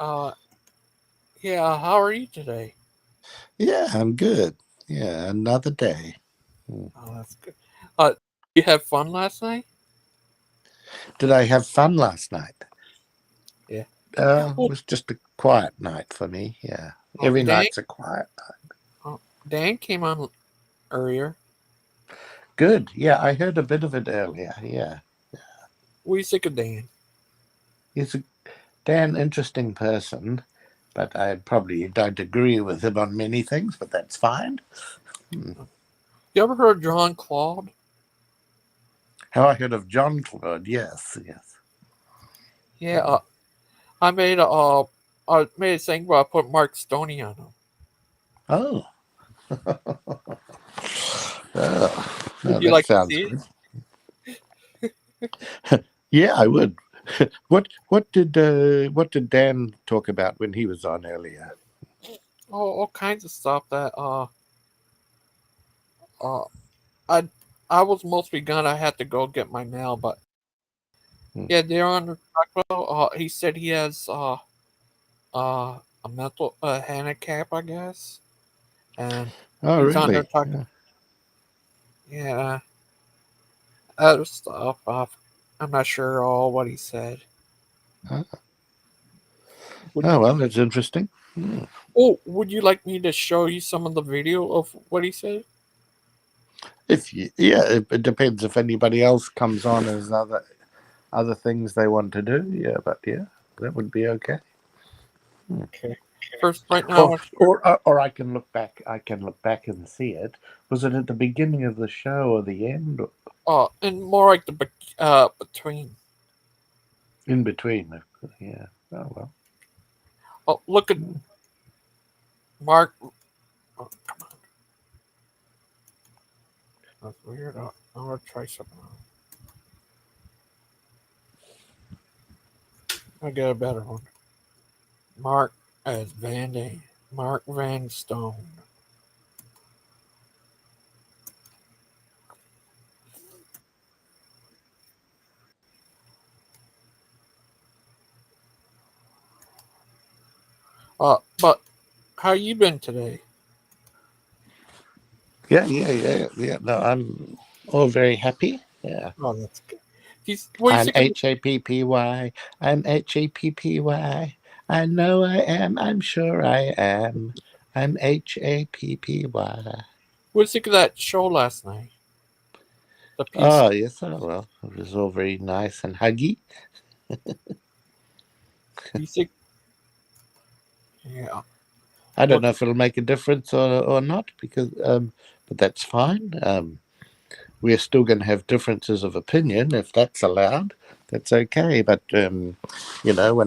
Uh, yeah. How are you today? Yeah, I'm good. Yeah, another day. Hmm. Oh, that's good. You have fun last night? Did I have fun last night? Yeah. It Well, was just a quiet night for me. Yeah, oh, every night's a quiet night. Dan came on earlier. Good. Yeah, I heard a bit of it earlier. Yeah, What do you think of Dan? he's a damn interesting person, but I probably don't agree with him on many things, but that's fine. Hmm. You ever heard of John Claude? How I heard of John Claude? Yes, yes. Yeah. I made a thing where I put Mark Stoney on him. Oh, oh, Would no, you that like to sounds see it? good. Yeah, I would. What did Dan talk about when he was on earlier? Oh, all kinds of stuff that uh I I was mostly gone. I had to go get my mail, but Hmm. yeah, they're on the talk about. He said he has a mental handicap, I guess, and Oh, he's on there really? talking. Yeah. Yeah, other stuff. I'm not sure all what he said. Oh, Would oh, well, that's interesting. Hmm. would you like me to show you some of the video of what he said? If you, yeah, it depends if anybody else comes on as other things they want to do. Yeah, but yeah, that would be okay. Hmm. Okay. First, right now, I Or, want to share. or I can look back. I can look back and see it. Was it at the beginning of the show or the end, or And more like the between. in between? Yeah. Oh well. Oh, look at Hmm. Mark. Oh, come on, that's weird. I'm gonna try something. I get a better one. Mark as Van Dam. Mark Van Stone. But how you been today? Yeah, yeah, yeah, yeah. No, I'm all very happy. Yeah. Oh, that's good. What do you I'm think of? HAPPY. I'm HAPPY. I know I am. I'm sure I am. I'm HAPPY. What do you think of that show last night? The piece. Oh, yes. Oh, well, it was all very nice and huggy. You think? Yeah. I don't Look. know if it'll make a difference or not, but that's fine. We're still going to have differences of opinion if that's allowed. That's okay. But when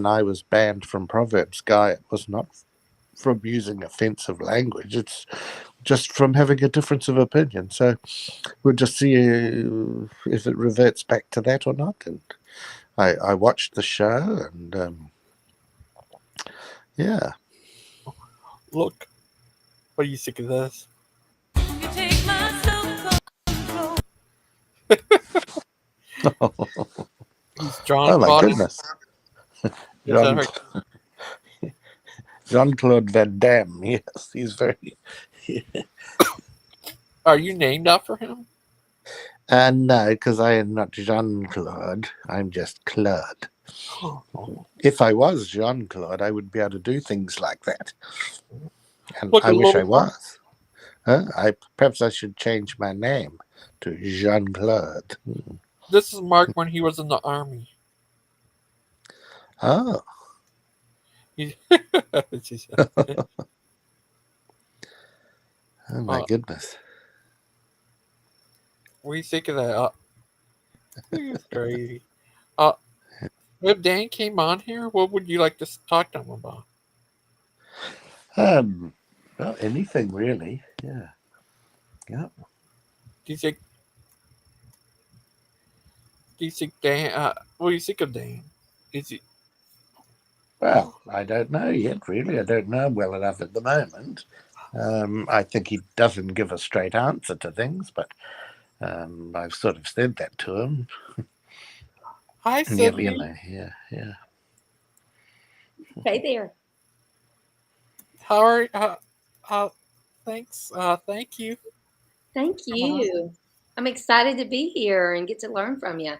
I was banned from Proverbs Guy, it was not from using offensive language. It's just from having a difference of opinion. So we'll just see if it reverts back to that or not. And I watched the show, and yeah. Look. What do you think of this? You take my self-control. He's John Oh my Claude. goodness, Is that Jean right? Jean Claude Van Damme. Yes, he's very. Are you named after him? And no, because I am not Jean Claude. I'm just Claude. Oh. If I was Jean Claude, I would be able to do things like that. And Look I a wish I little more. was. Huh? Perhaps I should change my name to Jean Claude. This is Mark when he was in the army. Oh, He, oh my uh, goodness. what do you think of that? It's crazy. Uh, if Dan came on here, what would you like to talk to him about? Um, well, anything really. Yeah, yeah. Do you think? Do you think Dan? What do you think of Dan? Is he? Well, I don't know yet. Really, I don't know him well enough at the moment. I think he doesn't give a straight answer to things, but I've sort of said that to him. I Yeah, said he. yeah, yeah. Hey there. How are thanks thank you. Thank Come on. you. I'm excited to be here and get to learn from you.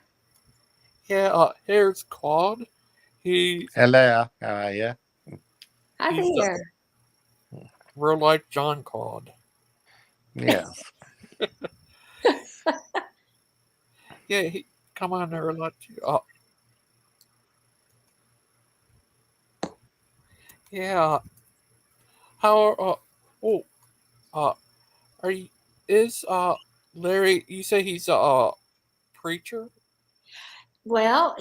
Yeah, here's Claude. He's Hello, how are you? Hi he's the there. real life John Claude. Yes. Yeah, he come on there a lot too. Yeah. How oh uh are you is Larry? You say he's a preacher? Well,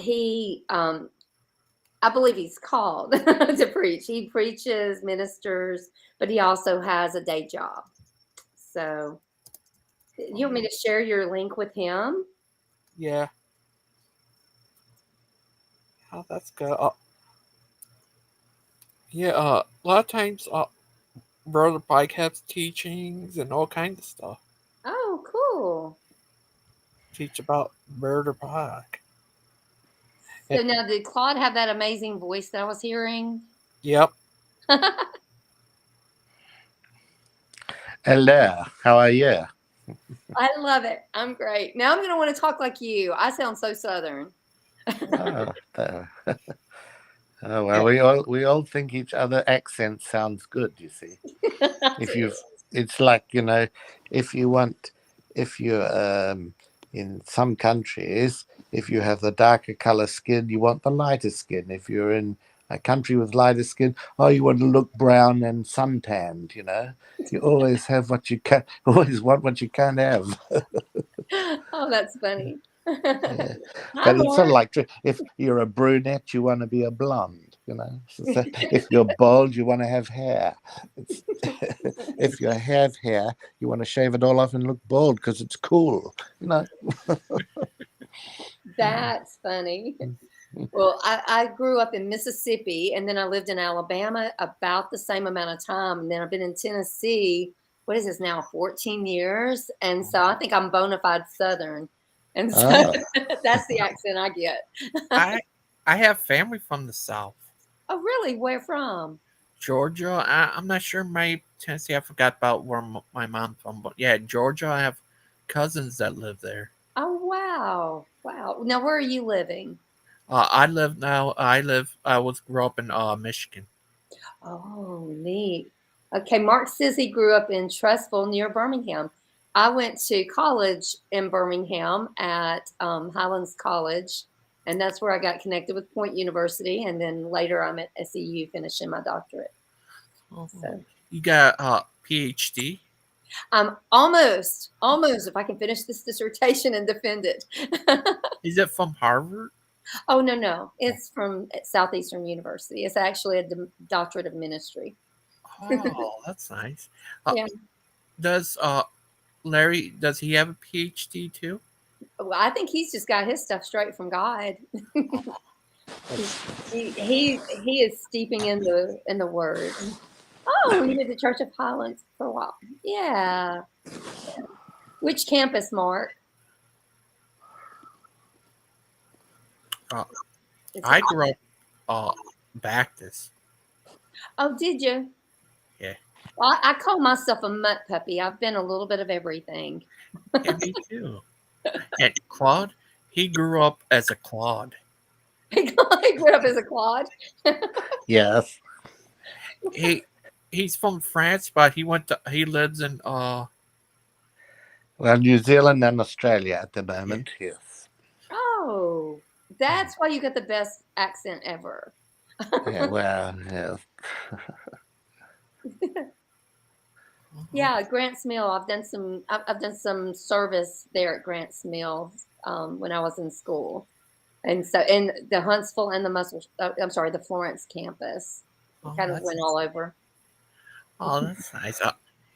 I believe he's called to preach. He preaches, ministers, but he also has a day job. So, you want me to share your link with him? Yeah. Oh, that's good. Yeah. A lot of times, Brother Pike has teachings and all kinds of stuff. Oh, cool. Teach about Brother Pike. So And, now, did Claude have that amazing voice that I was hearing? yep. Hello, how are you? I love it. I'm great. Now I'm going to want to talk like you. I sound so Southern. Oh, oh Yeah. well, we all think each other accent sounds good. You see, I if do. you've, it's like if you want, if you're in some countries, if you have the darker color skin, you want the lighter skin. If you're in a country with lighter skin, oh, you want to look brown and suntanned. You always have what you can, always want what you can't have. Oh, that's funny. Yeah. Hi, But it's sort of Mark. like if you're a brunette, you want to be a blonde. So if you're bald, you want to have hair. It's, if you have hair, you want to shave it all off and look bald because it's cool. You know. That's funny. Well, I grew up in Mississippi and then I lived in Alabama about the same amount of time. And then I've been in Tennessee, what is this now, 14 years? And so I think I'm bona fide Southern. And so Ah, that's the accent I get. I I have family from the South. Oh, really? Where from? Georgia. I'm not sure. My Tennessee. I forgot about where my mom's from, but yeah, Georgia. I have cousins that live there. Oh, wow. Wow. Now, where are you living? I live now. I live. I was grew up in Michigan. Oh, neat. Okay, Mark says he grew up in Trussville near Birmingham. I went to college in Birmingham at Highlands College, and that's where I got connected with Point University. And then later I'm at SEU finishing my doctorate. Oh, So you got PhD. I'm almost, if I can finish this dissertation and defend it. Is it from Harvard? Oh, no. It's from Southeastern University. It's actually a doctorate of ministry. Oh, that's nice. Uh, Yeah. does Larry? Does he have a PhD too? Well, I think he's just got his stuff straight from God. He is steeping in the word. Oh, you did the Church of Highlands for a while. Yeah. Which campus, Mark? Uh, Is it? I grew up Baptist. Oh, did you? Yeah, Well, I call myself a mutt puppy. I've been a little bit of everything. yeah, me too. And Claude, he grew up as a Claude. I grew up as a Claude. yes. He he's from France, but he lives in Well, New Zealand and Australia at the yeah. moment. Yes. Oh, that's why you get the best accent ever. Yeah. Well. Yes. Uh-huh. Yeah, Grants Mill. I've done some service there at Grants Mill when I was in school, and so in the Huntsville and the I'm sorry, the Florence campus. Oh, Kind of that's went all over. nice.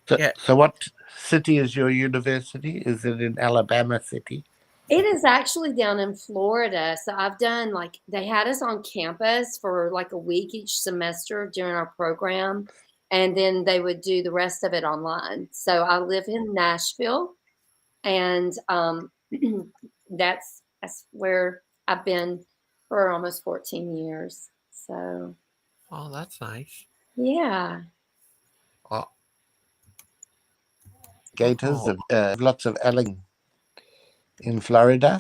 So, Yeah, so what city is your university? Is it in Alabama City? It is actually down in Florida. So I've done like they had us on campus for like a week each semester during our program, and then they would do the rest of it online. So I live in Nashville, and that's where I've been for almost 14 years. So Oh, that's nice. Yeah. Oh, Gators oh, have lots of alligator in Florida.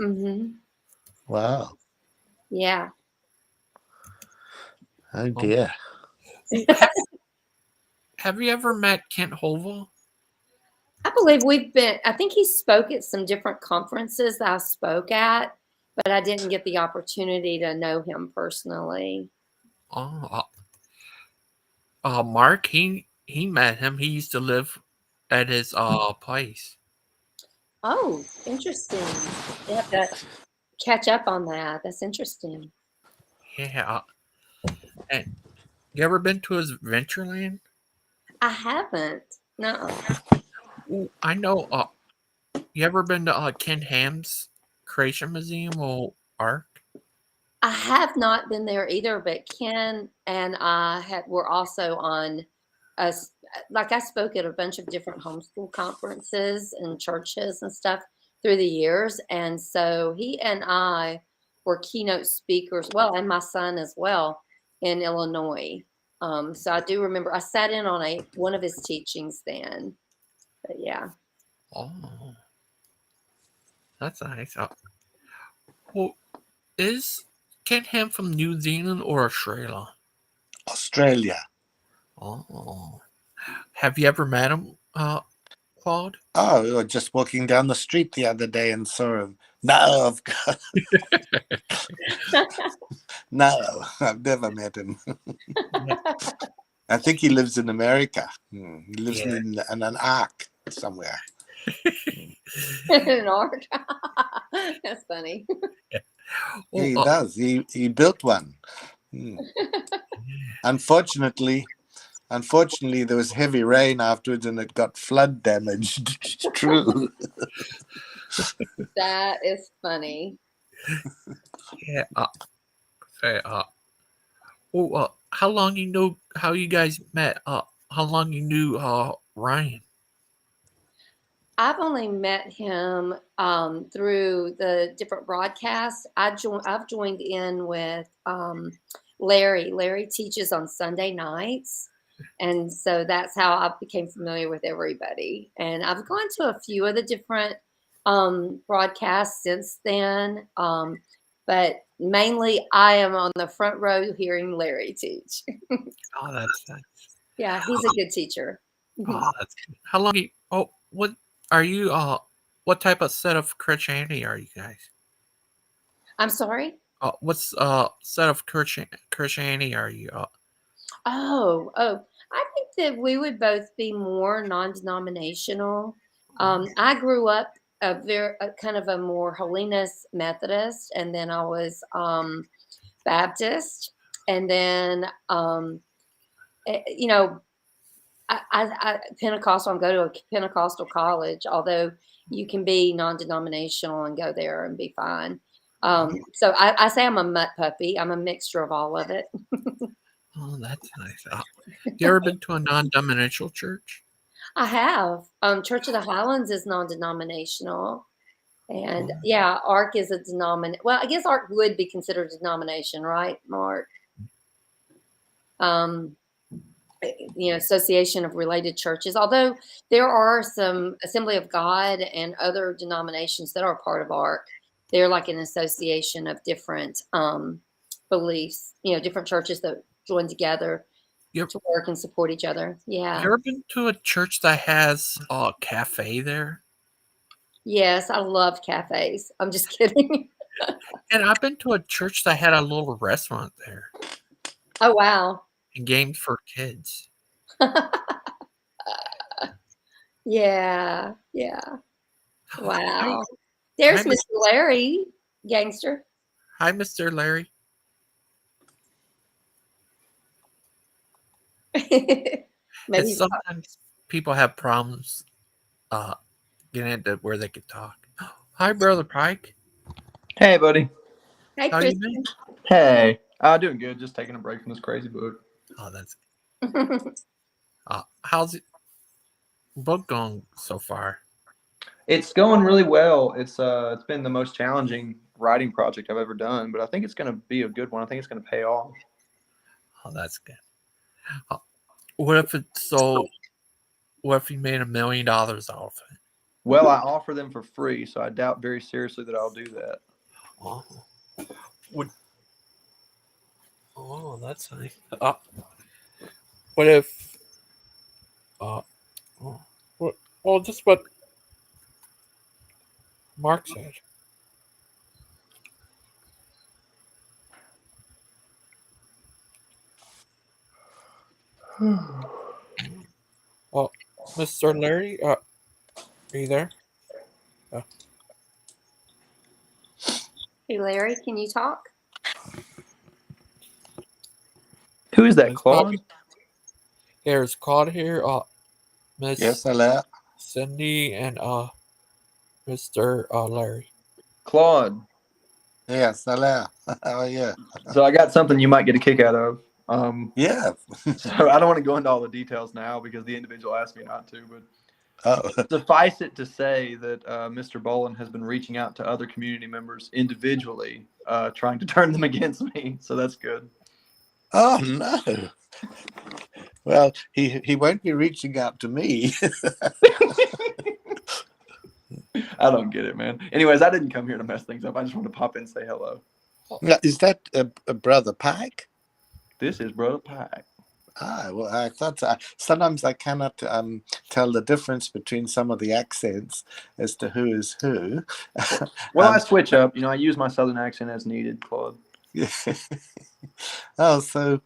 Mm-hmm. Wow. Yeah. Oh oh. dear. Oh, have you ever met Kent Holville? I believe we've been, I think he spoke at some different conferences that I spoke at, but I didn't get the opportunity to know him personally. Oh, Mark, he met him. He used to live at his place. Oh, interesting. You have to catch up on that. That's interesting. Yeah. And you ever been to his Ventureland? I haven't. No. Ooh, I know. You ever been to Ken Ham's Creation Museum or Ark? I have not been there either, but Ken and I were also on us. Like I spoke at a bunch of different homeschool conferences and churches and stuff through the years, and so he and I were keynote speakers. Well, and my son as well in Illinois. So I do remember I sat in on one of his teachings then. But yeah, Oh, that's nice. Well, is Ken Ham from New Zealand or Australia? Australia. Oh, have you ever met him, Claude? Oh, we were just walking down the street the other day and saw him. No, of course. No, I've never met him. I think he lives in America. He lives Yeah. in an ark somewhere. an art. That's funny. Well, He does. He built one. Unfortunately, there was heavy rain afterwards and it got flood damaged. It's true. That is funny. yeah. Say, well, how long you know? How you guys met? How long you knew Ryan? I've only met him through the different broadcasts. I've joined in with Larry. Larry teaches on Sunday nights, and so that's how I became familiar with everybody. And I've gone to a few of the different broadcasts since then, but mainly I am on the front row hearing Larry teach. Oh, that's nice. Yeah, he's a good teacher. Oh, that's good. How long you? Oh, what are you? What type of set of Christianity are you guys? I'm sorry. What's set of Christianity are you? Oh, I think that we would both be more non-denominational. I grew up a kind of a more holiness Methodist, and then I was Baptist, and then you know, Pentecostal and go to a Pentecostal college, although you can be non-denominational and go there and be fine. So I say I'm a mutt puppy. I'm a mixture of all of it. Oh, that's nice. You ever been to a non-denominational church? I have. Church of the Highlands is non-denominational, and Oh, yeah, ARC is a denomination. Well, I guess ARC would be considered a denomination, right, Mark? Um, Association of Related Churches. Although there are some Assembly of God and other denominations that are part of ARC. They're like an association of different beliefs. Different churches that join together you to work and support each other. Yeah. you ever been to a church that has a cafe there? Yes, I love cafes. I'm just kidding. And I've been to a church that had a little restaurant there Oh, wow. and games for kids. Yeah. Hi, Wow. hi, There's Mr. Larry, gangster. hi, Mr. Larry. Maybe It's he's sometimes people have problems uh getting into where they can talk. Hi, brother Pike. Hey, buddy. Hey, How you been? Christian. Hey. Doing good. Just taking a break from this crazy book. Oh, that's how's it book going so far? It's going really well. It's been the most challenging writing project I've ever done, but I think it's going to be a good one. I think it's going to pay off. Oh, that's good. Uh, what if it's so? What if you made $1 million off it? Well, I offer them for free, so I doubt very seriously that I'll do that. Oh, would that's nice. What if uh, oh, well, just what Mark said. Oh, Mr. Larry, are you there? Hey, Larry, can you talk? Who is that, There's Claude? There's Claude here. Miss Yes, hello. Cindy and Mr. Larry. Claude. Yes, hello. How are you? So I got something you might get a kick out of. Yeah. So I don't want to go into all the details now because the individual asked me not to, but Oh, suffice it to say that Mr. Bolin has been reaching out to other community members individually, trying to turn them against me. So that's good. oh no. Well, he won't be reaching out to me. I don't get it, man. Anyways, I didn't come here to mess things up. I just want to pop in and say hello. Now, is that a Brother Pike? This is Brother Pike. Ah, well, I thought sometimes I cannot tell the difference between some of the accents as to who is who. Well, I switch up. I use my southern accent as needed, Claude. Oh, so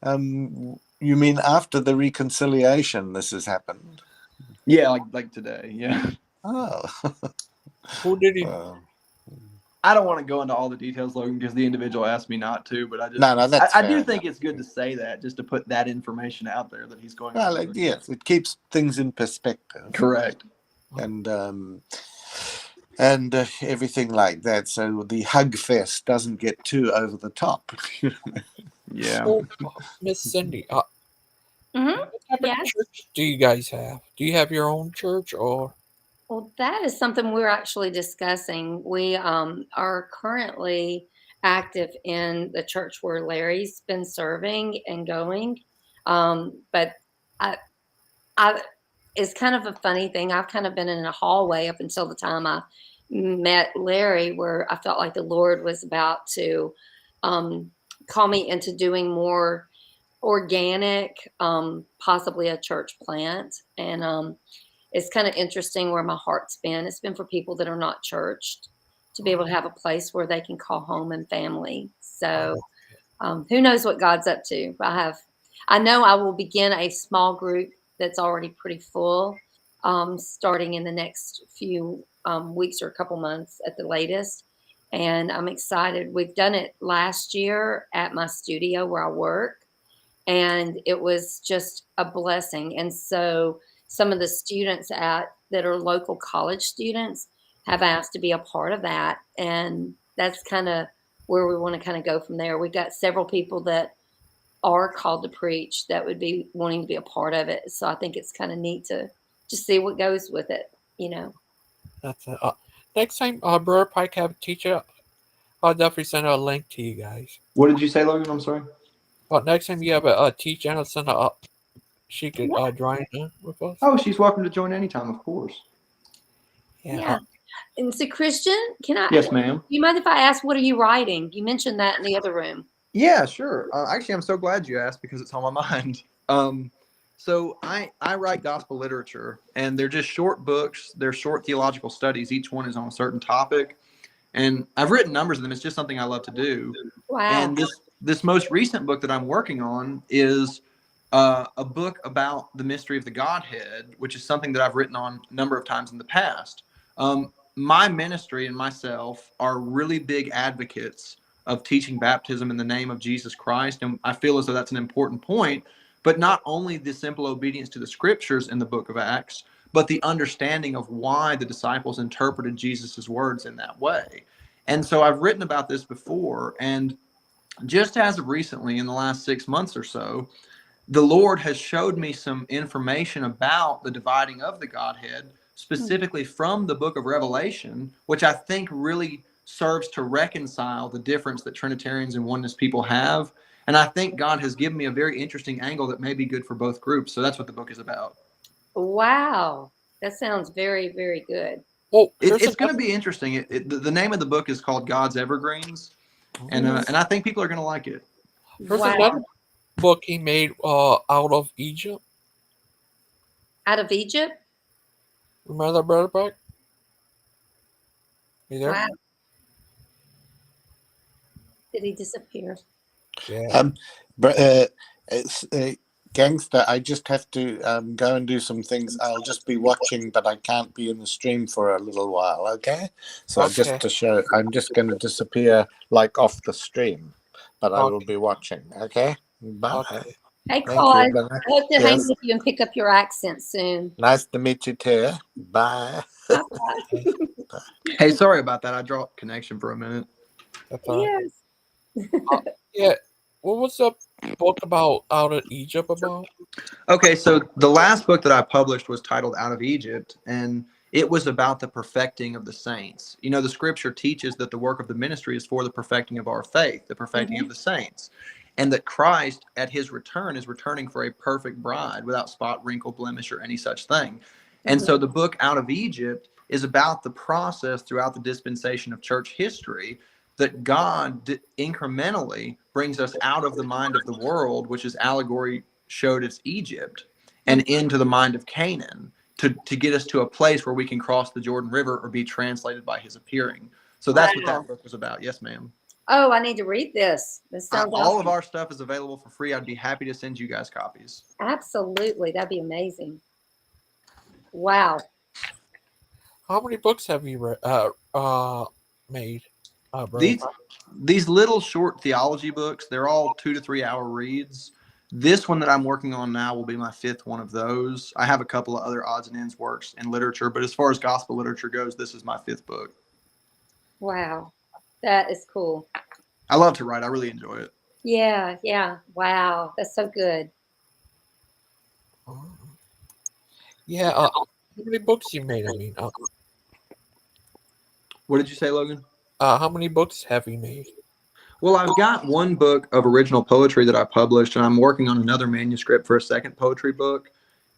you mean after the reconciliation this has happened? Yeah, like today. Yeah. Oh, Who did he? well, I don't want to go into all the details, Logan, because the individual asked me not to. But no, that's I fair do enough. think it's good to say that, just to put that information out there that he's going. Well, yes, it keeps things in perspective. Correct. And everything like that. So the hug fest doesn't get too over the top. Yeah. So, Miss Cindy, Mm-hmm. what type Yes. of church do you guys have? Do you have your own church or? Well, that is something we're actually discussing. We are currently active in the church where Larry's been serving and going. But I, it's kind of a funny thing. I've kind of been in a hallway up until the time I met Larry, where I felt like the Lord was about to call me into doing more organic, possibly a church plant. And it's kind of interesting where my heart's been. It's been for people that are not churched to be able to have a place where they can call home and family. So who knows what God's up to? I know I will begin a small group that's already pretty full, starting in the next few weeks or a couple months at the latest. And I'm excited. We've done it last year at my studio where I work, and it was just a blessing. And so some of the students that are local college students have asked to be a part of that. And that's kind of where we want to kind of go from there. We've got several people that are called to preach that would be wanting to be a part of it. So I think it's kind of neat to just see what goes with it. That's it. Next time, Brother Pike have a teacher, I'll definitely send a link to you guys. What did you say, Logan? I'm sorry. Well, next time you have a teacher, I'll send her up. She could join in with us. Oh, she's welcome to join anytime, of course. Yeah. And so, Christian, Yes, ma'am. you mind if I ask, what are you writing? You mentioned that in the other room. Yeah, sure. Actually, I'm so glad you asked because it's on my mind. So I write gospel literature, and they're just short books. They're short theological studies. Each one is on a certain topic, and I've written numbers of them. It's just something I love to do. Wow. And this most recent book that I'm working on is a book about the mystery of the Godhead, which is something that I've written on a number of times in the past. My ministry and myself are really big advocates of teaching baptism in the name of Jesus Christ. And I feel as though that's an important point, but not only the simple obedience to the scriptures in the book of Acts, but the understanding of why the disciples interpreted Jesus's words in that way. And so I've written about this before, and just as of recently, in the last 6 months or so, the Lord has showed me some information about the dividing of the Godhead, specifically from the book of Revelation, which I think really serves to reconcile the difference that Trinitarians and oneness people have. And I think God has given me a very interesting angle that may be good for both groups. So that's what the book is about. Wow. That sounds very, very good. Oh, here's It's going to another. be interesting. The name of the book is called God's Evergreens, and I think people are going to like it. Here's Wow. another book he made out of Egypt. Out of Egypt? Remember that, Brother Buck? You there? Wow. Did he disappear? Yeah. It's Gangster. I just have to go and do some things. I'll just be watching, but I can't be in the stream for a little while. Okay, so Okay. just to show, I'm just going to disappear like off the stream, but I will Okay. be watching. Okay, bye. Okay. Hey, Thank Claude. you. Bye. I hope to hang Yes, with you and pick up your accent soon. nice to meet you too. Bye. Bye-bye. Hey, sorry about that. I dropped connection for a minute. That's all right. Yes. Yeah. What was the book about out of Egypt about? Okay, so the last book that I published was titled Out of Egypt, and it was about the perfecting of the saints. You know, the scripture teaches that the work of the ministry is for the perfecting of our faith, the perfecting of the saints, and that Christ at his return is returning for a perfect bride without spot, wrinkle, blemish, or any such thing. And so the book Out of Egypt is about the process throughout the dispensation of church history that God incrementally brings us out of the mind of the world, which is allegory showed us Egypt, and into the mind of Canaan to get us to a place where we can cross the Jordan River or be translated by his appearing. So that's what Wow. that book was about. Yes, ma'am. Oh, I need to read this. This sounds All awesome. of our stuff is available for free. I'd be happy to send you guys copies. Absolutely. That'd be amazing. Wow. How many books have you made, brother? These little short theology books, they're all 2 to 3 hour reads. This one that I'm working on now will be my 5th one of those. I have a couple of other odds and ends works in literature, but as far as gospel literature goes, this is my 5th book. Wow. That is cool. I love to write. I really enjoy it. Yeah. Yeah. Wow. That's so good. Yeah. How many books you made? I mean, What did you say, Logan? how many books have you made? Well, I've got one book of original poetry that I published, and I'm working on another manuscript for a second poetry book.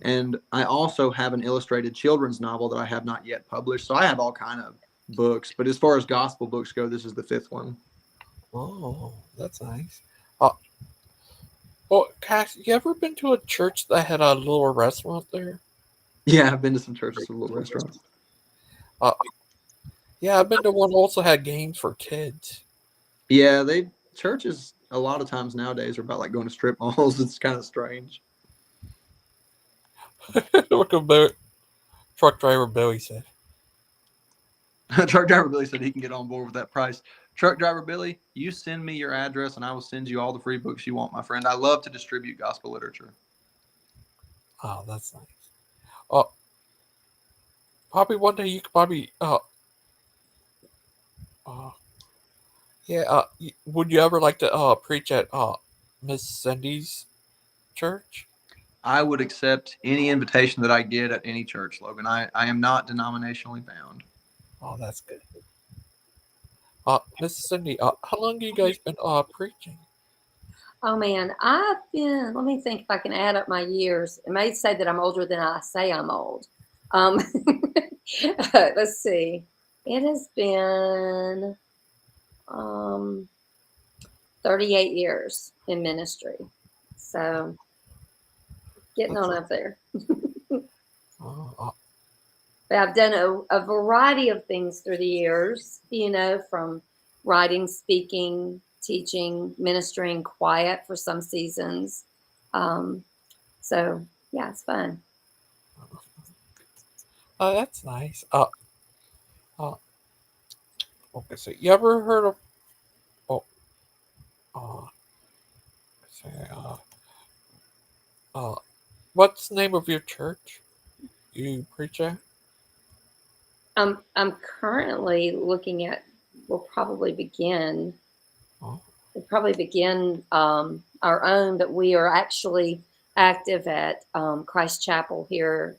And I also have an illustrated children's novel that I have not yet published. So I have all kind of books. But as far as gospel books go, this is the 5th one. Oh, that's nice. Well, Cass, you ever been to a church that had a little restaurant there? Yeah, I've been to some churches with little restaurants. Yeah, I've been to one also had games for kids. Yeah, churches a lot of times nowadays are about like going to strip malls. It's kind of strange. Look at truck driver Billy said. Truck driver Billy said he can get on board with that price. Truck driver Billy, you send me your address and I will send you all the free books you want, my friend. I love to distribute gospel literature. Oh, that's nice. Probably one day you could probably would you ever like to preach at Miss Cindy's church? I would accept any invitation that I get at any church, Logan. I am not denominationally bound. Oh, that's good. Miss Cindy, how long have you guys been preaching? Oh man, let me think if I can add up my years. It may say that I'm older than I say I'm old. Let's see. It has been 38 years in ministry. So getting on up there. But I've done a variety of things through the years, from writing, speaking, teaching, ministering, quiet for some seasons. So yeah, it's fun. Oh, that's nice. Okay, so you ever heard of what's the name of your church you preach at? I'm currently looking at. We'll probably begin our own, but we are actually active at Christ Chapel here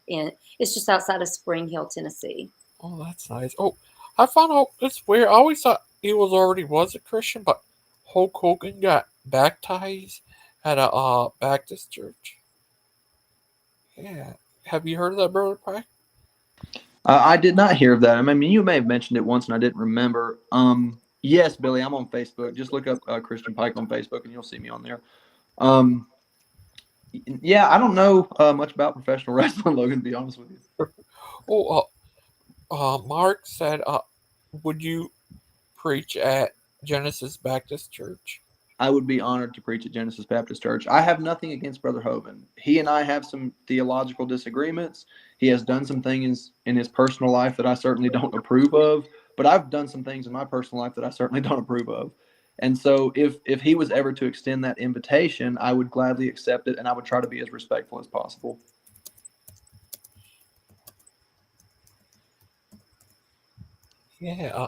it's just outside of Spring Hill, Tennessee. Oh, that's nice. Oh, I found out it's weird. I always thought he was a Christian, but Hulk Hogan got baptized at a Baptist church. Yeah. Have you heard of that, Brother Pike? I did not hear of that. I mean, you may have mentioned it once and I didn't remember. Yes, Billy, I'm on Facebook. Just look up Christian Pike on Facebook and you'll see me on there. Um, yeah, I don't know much about professional wrestling, Logan, to be honest with you. Oh, Mark said, would you preach at Genesis Baptist Church? I would be honored to preach at Genesis Baptist Church. I have nothing against Brother Hovind. He and I have some theological disagreements. He has done some things in his personal life that I certainly don't approve of, but I've done some things in my personal life that I certainly don't approve of. And so if he was ever to extend that invitation, I would gladly accept it and I would try to be as respectful as possible. Yeah.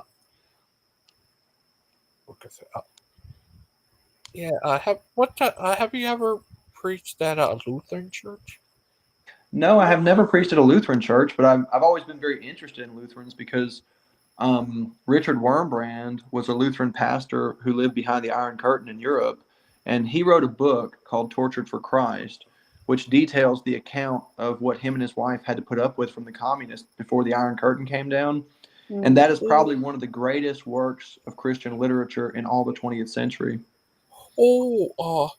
Have you ever preached at a Lutheran church? No, I have never preached at a Lutheran church, but I've always been very interested in Lutherans because Richard Wurmbrand was a Lutheran pastor who lived behind the Iron Curtain in Europe, and he wrote a book called Tortured for Christ, which details the account of what him and his wife had to put up with from the communists before the Iron Curtain came down. And that is probably one of the greatest works of Christian literature in all the 20th century. Oh,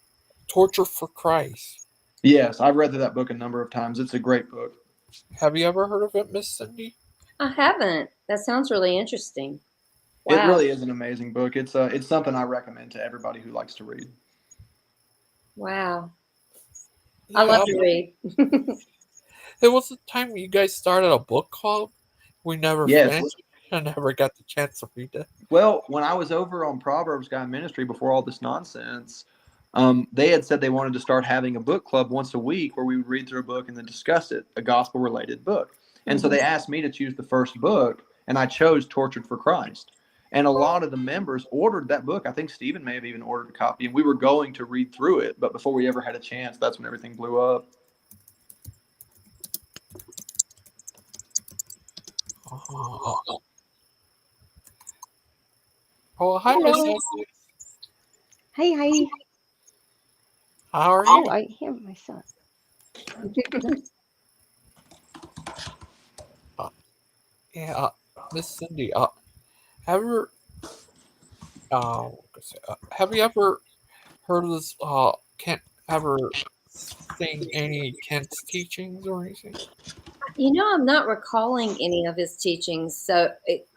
Torture for Christ. Yes, I've read that book a number of times. It's a great book. Have you ever heard of it, Miss Cindy? I haven't. That sounds really interesting. It Wow. really is an amazing book. It's something I recommend to everybody who likes to read. Wow. I love to read. There was a time you guys started a book club. We never Yes. finished. I never got the chance to read it. Well, when I was over on Proverbs Guy Ministry before all this nonsense, they had said they wanted to start having a book club once a week where we would read through a book and then discuss it, a gospel-related book. And so they asked me to choose the first book, and I chose Tortured for Christ. And a lot of the members ordered that book. I think Stephen may have even ordered a copy, and we were going to read through it. But before we ever had a chance, that's when everything blew up. Oh, hi, Miss Hello. Cindy. Hi. How are Oh, you? I hear my son. Yeah, Miss Cindy. Have you have you ever heard of this? Kent ever seen any Kent's teachings or anything? I'm not recalling any of his teachings. So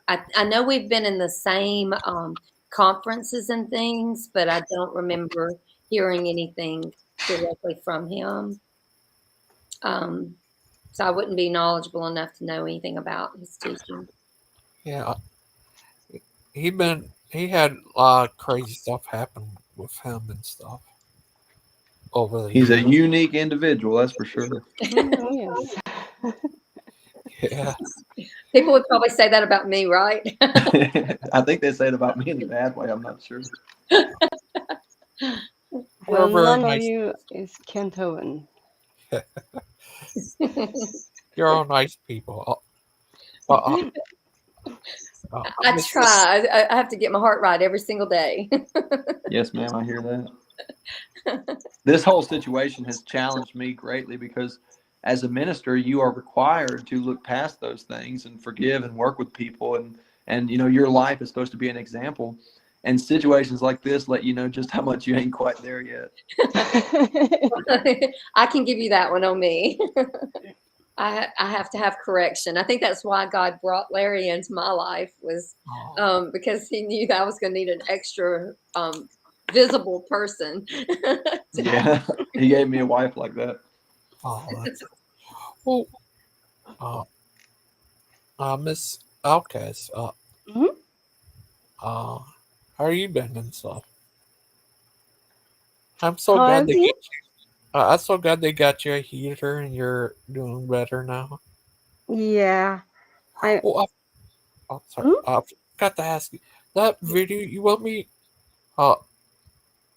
I know we've been in the same conferences and things, but I don't remember hearing anything directly from him. So I wouldn't be knowledgeable enough to know anything about his teaching. Yeah, he had a lot of crazy stuff happen with him and stuff over the He's a years. unique individual, that's for sure. Yes. Yeah. People would probably say that about me, right? I think they say it about me in a bad way. I'm not sure. We're Well, very none of nice. you is Kent Hovind. You're all nice people. But, I Miss- try. I have to get my heart right every single day. Yes, ma'am, I hear that. This whole situation has challenged me greatly because as a minister, you are required to look past those things and forgive and work with people. And your life is supposed to be an example. And situations like this let you know just how much you ain't quite there yet. I can give you that one on me. I have to have correction. I think that's why God brought Larry into my life was because he knew that I was going to need an extra visible person. Yeah, he gave me a wife like that. that's well, Miss Outcast. Mhm. How you been and stuff? I'm so How glad is they he? get you. I'm so glad they got you a heater and you're doing better now. Yeah. Oh, sorry. Hmm? I forgot to ask you. That video, you want me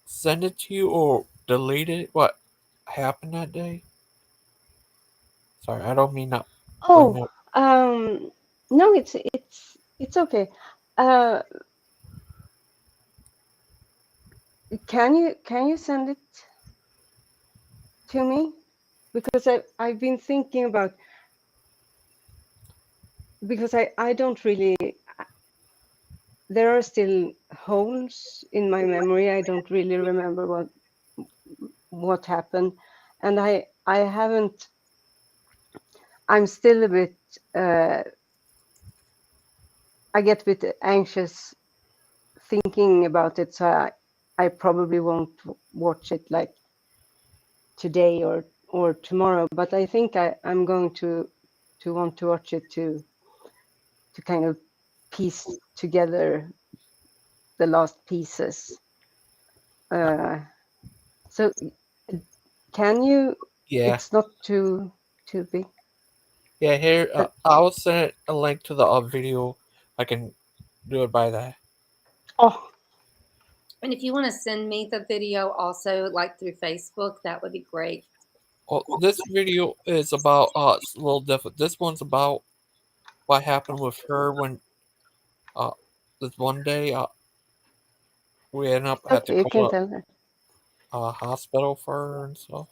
send it to you or delete it? What happened that day? Sorry, I don't mean not bring Oh, up. no, it's okay. Uh, Can you send it to me? Because I've been thinking about, because I don't really, there are still holes in my memory. I don't really remember what happened, and I haven't. I'm still a bit. I get a bit anxious thinking about it, so I probably won't watch it like today or tomorrow. But I think I'm going to want to watch it to kind of piece together the last pieces. So can you? Yeah. It's not too big. Yeah, here, I'll send a link to the video. I can do it by that. Oh, And if you want to send me the video also, like through Facebook, that would be great. Well, this video is about, it's a little different. This one's about what happened with her when, this one day, we ended up had to okay, you can call tell her. a hospital for her and stuff.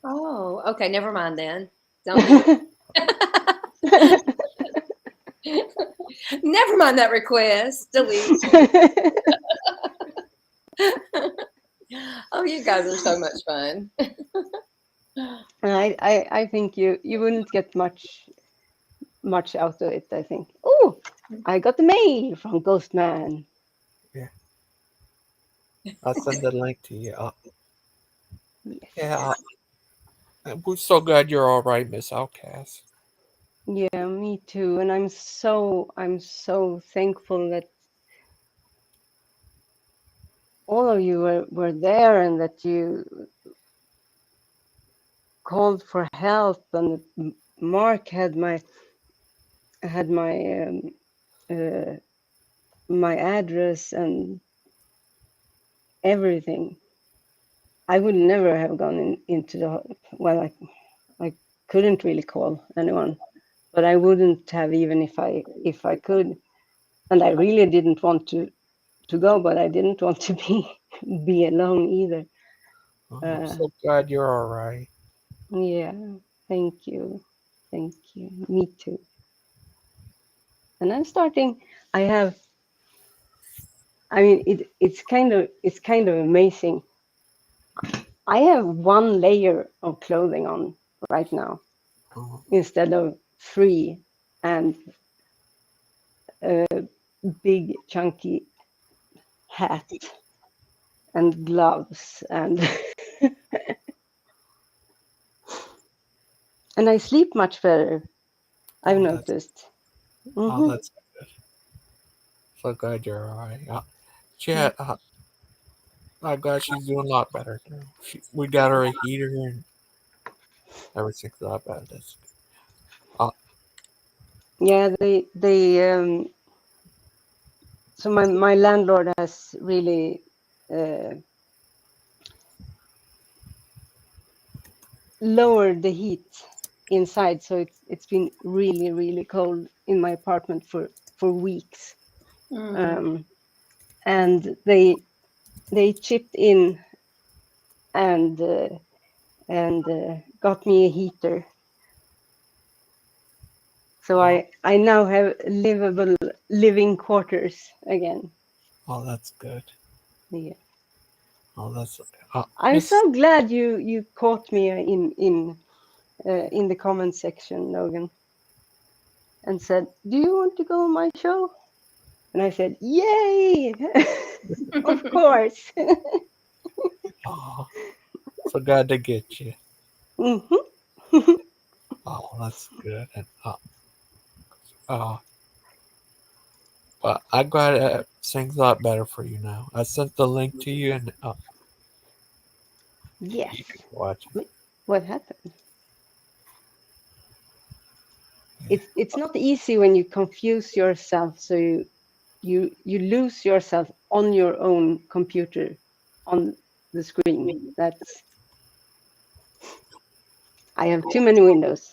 Oh, okay. Never mind then. Don't do it. Never mind that request. Delete. Oh, you guys are so much fun. I think you wouldn't get much out of it. I think. Oh, I got the mail from Ghost Man. I'll send the link to you. Yes. Yeah, we're so glad you're all right, Miss Outcast. Yeah, me too. And I'm so thankful that all of you were there and that you called for help, and that Mark had my my address and everything. I would never have gone into the, well, I couldn't really call anyone, but I wouldn't have even if I could. And I really didn't want to go, but I didn't want to be alone either. I'm so glad you're all right. Yeah, thank you. Me too. And I'm starting. I mean, it's kind of amazing. I have one layer of clothing on right now instead of 3, and a big chunky hat and gloves and and I sleep much better. I've noticed. Oh, that's good. So glad you're all right. Yeah, I'm glad she's doing a lot better now. We got her a heater and everything's a lot better. That's good. Yeah, so my landlord has really lowered the heat inside, so it's been really cold in my apartment for weeks. And they chipped in and got me a heater, so I now have livable living quarters again. Oh, that's good. Yeah. Oh, that's. I'm so glad you caught me in the comment section, Logan, and said, "Do you want to go on my show?" And I said, "Yay! Of course." Oh, so glad to get you. Mm-hmm. Oh, that's good. And but I'm glad things a lot better for you now. I sent the link to you, and Yes. you can watch it. What happened? It's not easy when you confuse yourself, so you lose yourself on your own computer on the screen. That's, I have too many windows.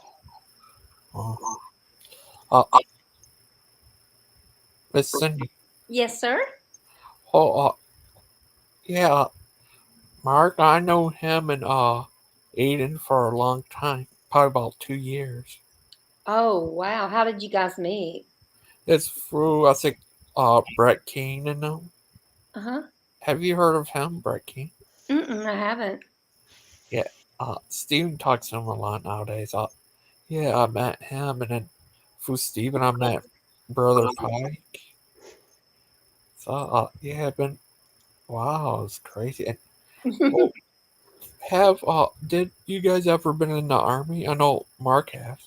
Miss Cindy. Yes, sir. Oh, Yeah, Mark, I know him and Aiden for a long time, probably about 2 years. Oh, wow. How did you guys meet? It's through, I think, Brett King and them. Uh-huh. Have you heard of him, Brett King? Mm-mm, I haven't. Yeah, Steven talks to him a lot nowadays. Yeah, I met him, and then through Steven, I met Brother Pike. So, yeah, been wow, it's crazy. And well, did you guys ever been in the army? I know Mark has.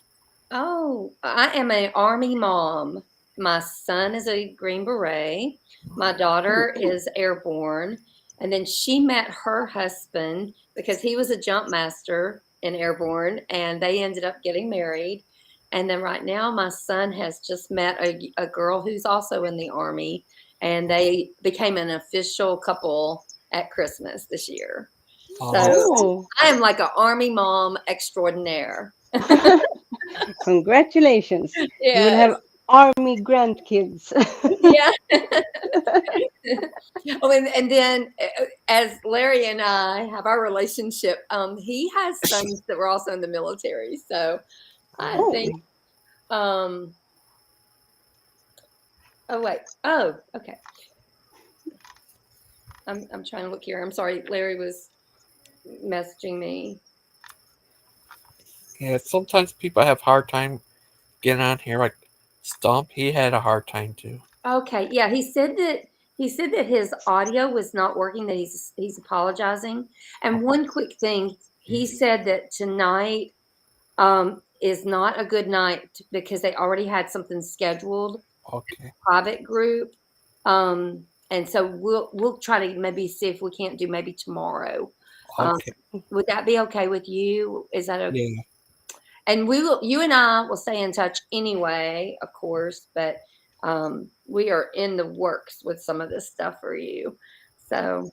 Oh, I am an Army mom. My son is a Green Beret. My daughter is airborne. And then she met her husband because he was a jump master in airborne and they ended up getting married. And then right now, my son has just met a girl who's also in the Army and they became an official couple at Christmas this year. So Oh, Oh, I am like an Army mom extraordinaire. congratulations. You will Yes. have army grandkids. Yeah. Oh, and then as Larry and I have our relationship, he has sons that were also in the military. So I Oh, think, um, oh wait, oh, okay. I'm trying to look here. I'm sorry, Larry was messaging me. yeah. Sometimes people have hard time getting on here. Like Stump, he had a hard time too. Okay, yeah, he said that his audio was not working, that he's apologizing. And one quick thing, he said that tonight is not a good night because they already had something scheduled, Okay, private group. And so we'll try to maybe see if we can't do maybe tomorrow. Um, okay, would that be okay with you? Is that okay? yeah. And you and I will stay in touch anyway, of course, but we are in the works with some of this stuff for you. So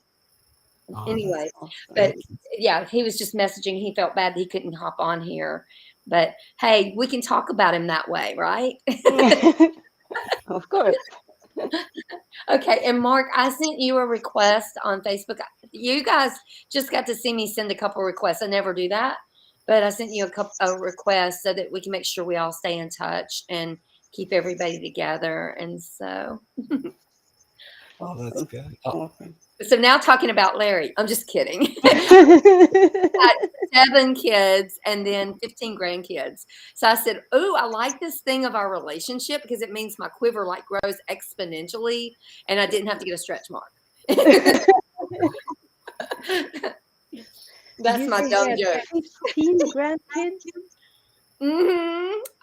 Oh, that's anyway, awesome. but thank you. yeah, he was just messaging. He felt bad that he couldn't hop on here, but hey, we can talk about him that way, right? Of course. Okay. And Mark, I sent you a request on Facebook. You guys just got to see me send a couple requests. I never do that, but I sent you a request so that we can make sure we all stay in touch and keep everybody together. And Oh, that's Awesome. good. Awesome. so now talking about Larry, I'm just kidding. Got 7 kids and then 15 grandkids. So I said, "Oh, I like this thing of our relationship because it means my quiver like grows exponentially, and I didn't have to get a stretch mark." Did That's you my say he dumb had joke. 15 grandkids?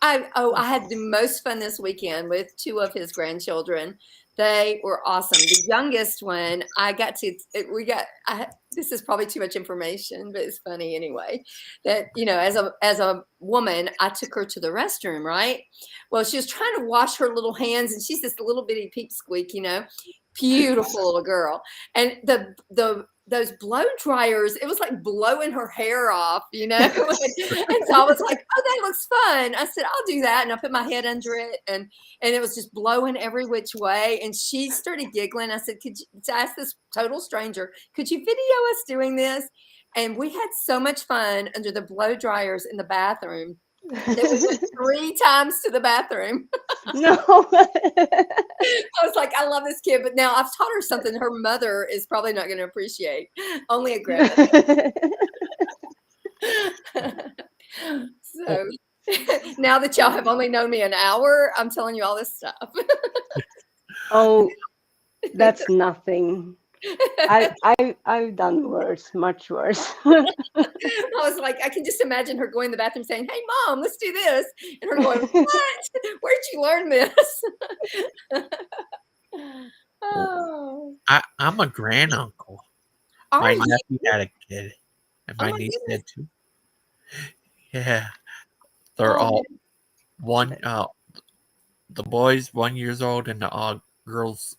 I had the most fun this weekend with 2 of his grandchildren. They were awesome. The youngest one, I got to we got this is probably too much information, but it's funny anyway. That as a woman, I took her to the restroom, right? Well, she was trying to wash her little hands, and she's this little bitty peepsqueak, beautiful little girl. And the those blow dryers, it was like blowing her hair off, and so I was like, oh, that looks fun. I said, I'll do that. And I put my head under it and it was just blowing every which way. And she started giggling. I said, to ask this total stranger, could you video us doing this? And we had so much fun under the blow dryers in the bathroom that we went 3 times to the bathroom. No. I was like, I love this kid, but now I've taught her something her mother is probably not going to appreciate. Only a grandmother. Oh, So now that y'all have only known me an hour, I'm telling you all this stuff. Oh, that's nothing. I've done worse, much worse. I was like, I can just imagine her going to the bathroom saying, "Hey, mom, let's do this," and her going, "What? Where'd you learn this?" Oh, I'm a granduncle. are My you? nephew had a kid, and Oh my my niece goodness! did too. Yeah, they're Oh, all one. The boy's 1 years old, and the girl's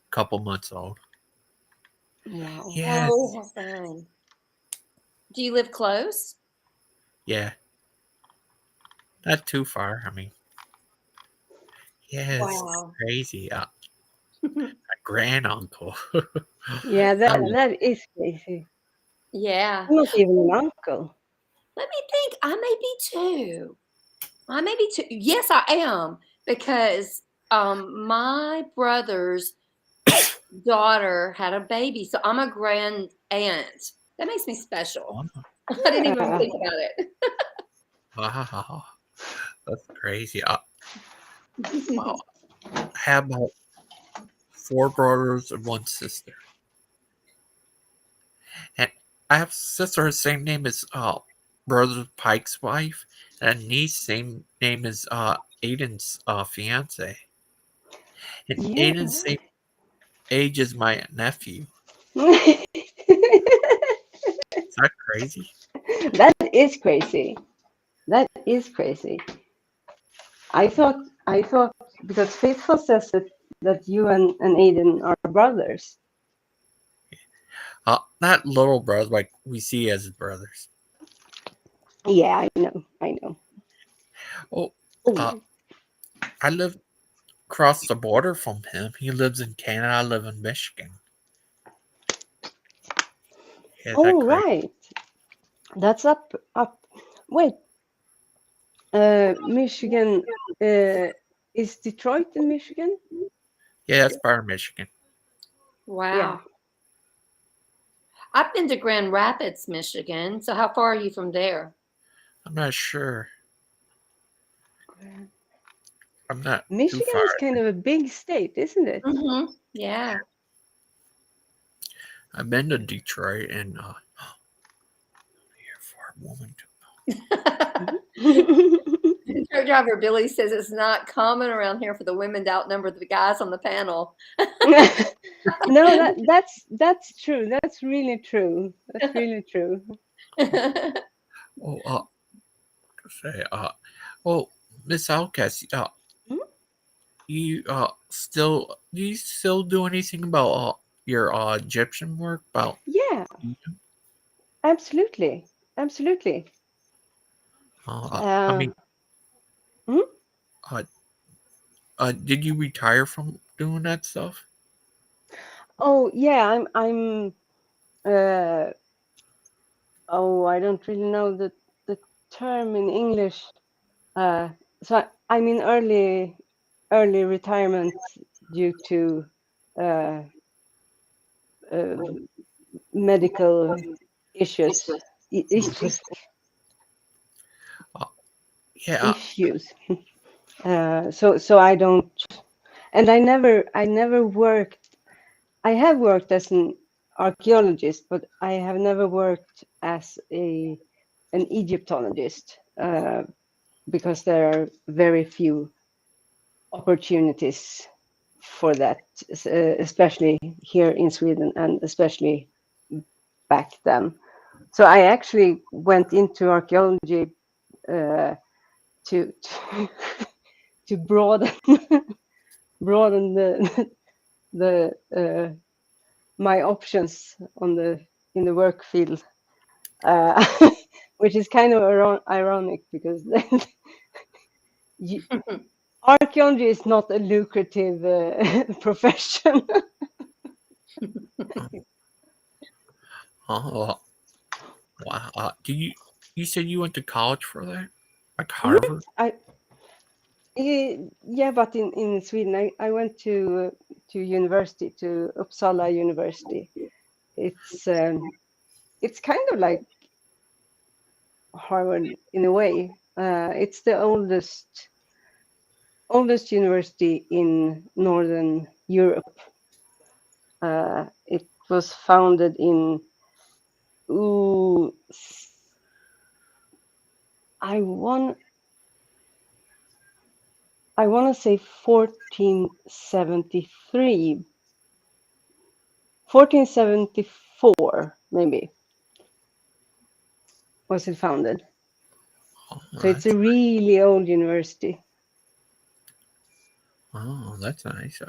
a couple months old. Wow. Yeah, oh, how fun! Do you live close? yeah, not too far. I mean, yeah, it's Wow. crazy. granduncle. Yeah, that Oh, that is crazy. Yeah. I'm not even an uncle. Let me think. I may be two. I may be two. Yes, I am because my brother's daughter had a baby, so I'm a grand aunt. That makes me special. I didn't even Yeah. think about it. wow, that's crazy. Wow. I have about 4 brothers and 1 sister, and I have a sister same name as brother Pike's wife, and a niece same name as Aiden's fiance, and Yeah. Aiden's same age as my nephew. Is that crazy? That is crazy. That is crazy. I thought because Faithful says that you and Aiden are brothers. Not little brothers like we see as brothers. Yeah, I know. I know. Oh, uh, Oh, I live across the border from him. He lives in Canada. I live in Michigan. Yeah, is that oh crazy? right. That's up. Wait, Michigan. Is Detroit in Michigan? Yeah, that's part of Michigan. Yeah. Wow. I've been to Grand Rapids, Michigan. So how far are you from there? I'm not sure. I'm not too Michigan far. is kind of a big state, isn't it? Mm-hmm. Yeah. I've been to Detroit and here for a woman too. Truck driver Billy says it's not common around here for the women to outnumber the guys on the panel. No, that's true. That's really true. That's really true. Oh, say, oh, Miss Outcast, Hmm? do you still do anything about your Egyptian work about? Yeah, absolutely, absolutely. I Uh, mean, hmm? uh, did you retire from doing that stuff? Oh yeah, I'm. Uh, oh, I don't really know the term in English. So I'm in early retirement due to uh, uh, medical issues. Issues. Uh, yeah, Issues. So I don't, and I never worked. I have worked as an archaeologist, but I have never worked as an Egyptologist because there are very few opportunities for that, especially here in Sweden and especially back then. So I actually went into archaeology uh, to to broaden the my options on the in the work field, uh, which is kind of ironic because you, archaeology is not a lucrative profession. uh, wow. You said you went to college for that, like Mhm. Harvard? Yeah, but in Sweden, I went to university, to Uppsala University. It's kind of like Harvard in a way. It's the oldest university in Northern Europe. It was founded in ooh, I want I want to say 1473, 1474 maybe was it founded. Oh, So it's a really old university. that's nice.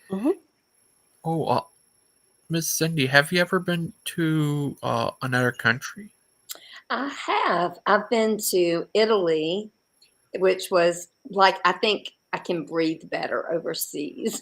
Mhm. Oh, Miss Cindy, have you ever been to another country? I have. I've been to Italy, which was like, I think I can breathe better overseas.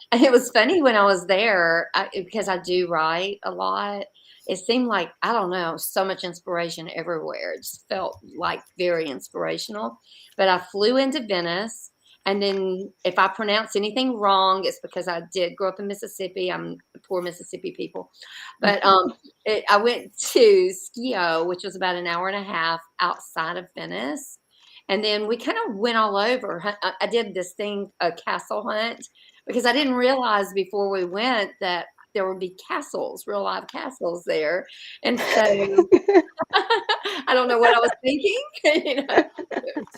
And it was funny when I was there because I do write a lot. It seemed like, I don't know, so much inspiration everywhere. It just felt like very inspirational. But I flew into Venice. And then if I pronounce anything wrong, it's because I did grow up in Mississippi. I'm poor Mississippi people. But I went to Schio, which was about an hour and a half outside of Venice. And then we kind of went all over. I did this thing, a castle hunt, because I didn't realize before we went that there would be castles, real live castles there. And so I don't know what I was thinking,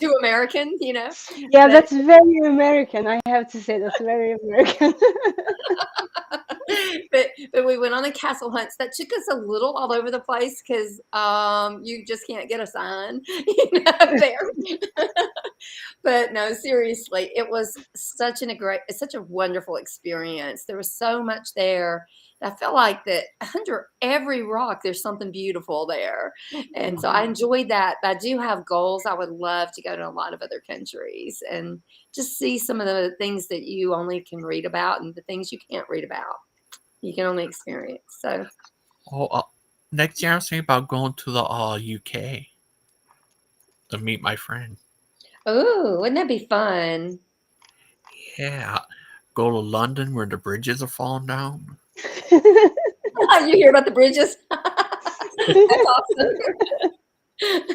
too American, Yeah, but that's very American. I have to say that's very American. but we went on the castle hunts. That took us a little all over the place because you just can't get a sign, there. But no, seriously, it was such a wonderful experience. There was so much there. I felt like that under every rock, there's something beautiful there. And so I enjoyed that. But I do have goals. I would love to go to a lot of other countries and just see some of the things that you only can read about and the things you can't read about. You can only experience. So, Next year I'm thinking about going to the UK to meet my friend. oh, wouldn't that be fun? Yeah, go to London where the bridges are falling down. You hear about the bridges? That's awesome.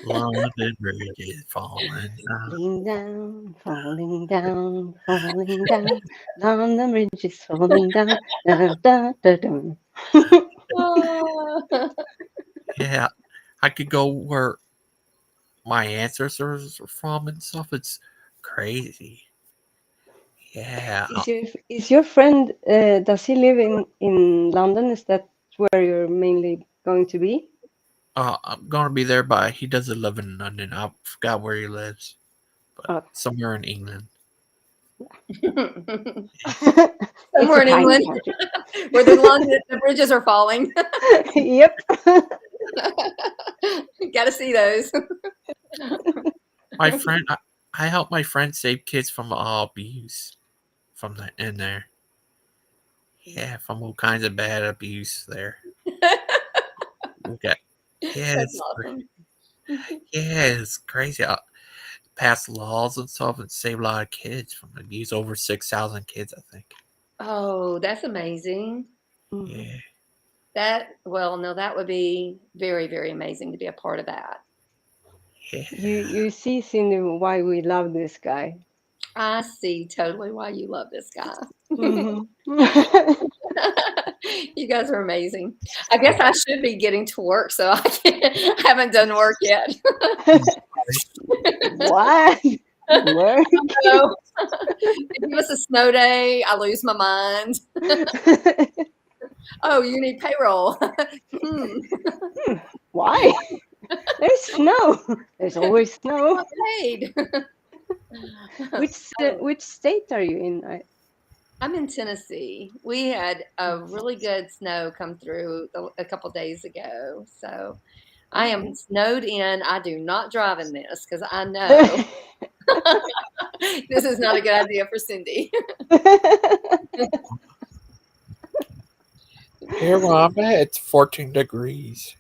London bridges falling down. Falling down, falling down. London Bridge is falling down. Da, da, da, da. Oh. Yeah, I could go where my ancestors are from and stuff. It's crazy. Yeah, Is your friend, does he live in London? Is that where you're mainly going to be? I'm gonna be there, but he doesn't live in London. I forgot where he lives, but Oh. somewhere in England. It's Somewhere a in tiny England country. where the bridges are falling. Yep. Got to see those. My friend, I help my friend save kids from abuse from in there. Yeah, from all kinds of bad abuse there. Okay. Yeah, That's it's awesome. it's crazy. I pass laws and stuff and save a lot of kids from abuse. Over 6,000 kids, I think. Oh, that's amazing. Yeah. That would be very, very amazing to be a part of that. Yeah. You see, Cindy, why we love this guy. I see totally why you love this guy. Mhm. You guys are amazing. I guess I should be getting to work, so I haven't done work yet. What? Work? So, give us a snow day, I lose my mind. Oh, you need payroll. Why? There's snow. There's always snow. Not paid. Which state are you in? I'm in Tennessee. We had a really good snow come through a couple days ago. So I am snowed in. I do not drive in this because I know this is not a good idea for Cindy. Here where I'm at, it's 14 degrees.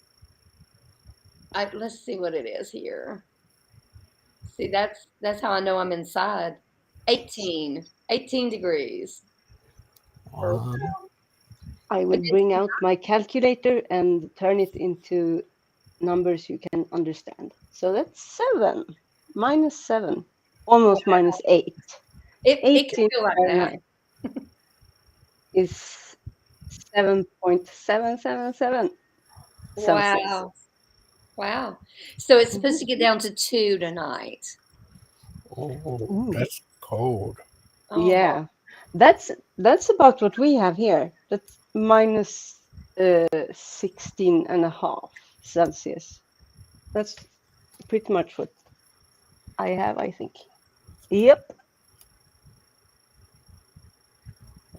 Let's see what it is here. See, that's how I know I'm inside. 18 degrees. I will bring out my calculator and turn it into numbers you can understand. So that's 7. -7. Almost -8. It can 18 feel like that. is 7.777 Celsius. Wow. So it's supposed to get down to 2 tonight. Oh, that's cold. Oh, Yeah, that's about what we have here. That's -16.5 Celsius. That's pretty much what I have, I think. Yep.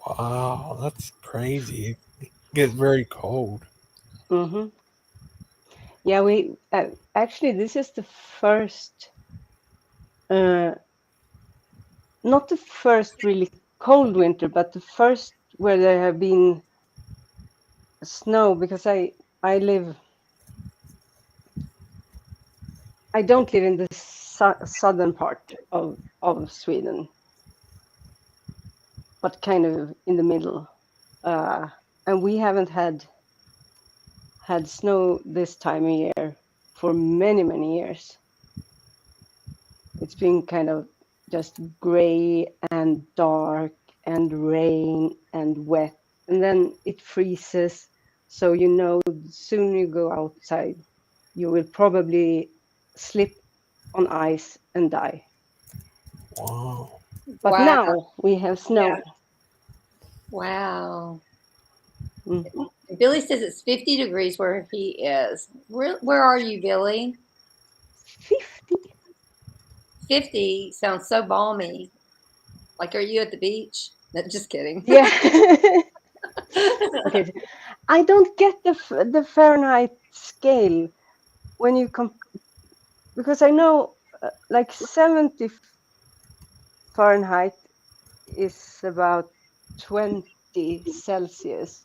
Wow, that's crazy. It gets very cold. Mm-hmm. Yeah, we actually, this is the first not the first really cold winter, but the first where there have been snow, because I don't live in the southern part of Sweden, but kind of in the middle, and we haven't had snow this time of year for many years. It's been kind of just gray and dark and rain and wet, and then it freezes. So soon you go outside, you will probably slip on ice and die. Wow. But Wow. now we have snow. Wow. Mm. Billy says it's 50 degrees where he is. Where are you, Billy? 50. 50 sounds so balmy. Like, are you at the beach? No, just kidding. Yeah. Okay. I don't get the Fahrenheit scale when you because I know like 70 Fahrenheit is about 20 Celsius,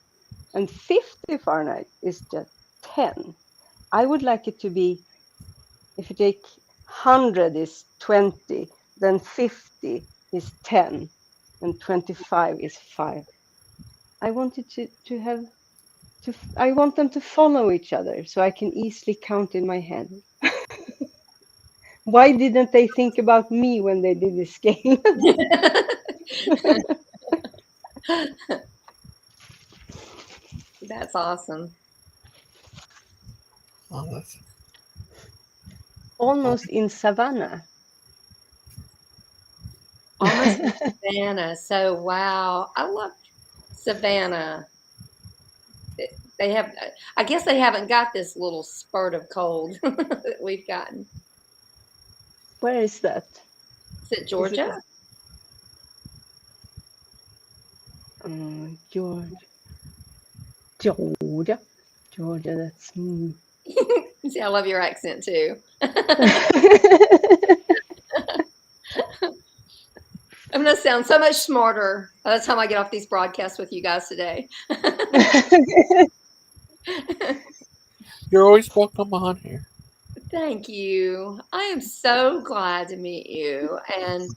and 50 Fahrenheit is just 10. I would like it to be, if you take 100 is 20, then 50 is 10, and 25 is 5. I want it to have I want them to follow each other so I can easily count in my head. Why didn't they think about me when they did this game? That's awesome. Oh, that's Almost in Savannah. Almost in Savannah. So, wow. I love Savannah. They have, I guess they haven't got this little spurt of cold that we've gotten. Where is that? Is it Georgia? Georgia. Georgia, that's See, I love your accent too. I'm going to sound so much smarter by the time I get off these broadcasts with you guys today. You're always welcome on here. Thank you. I am so glad to meet you, and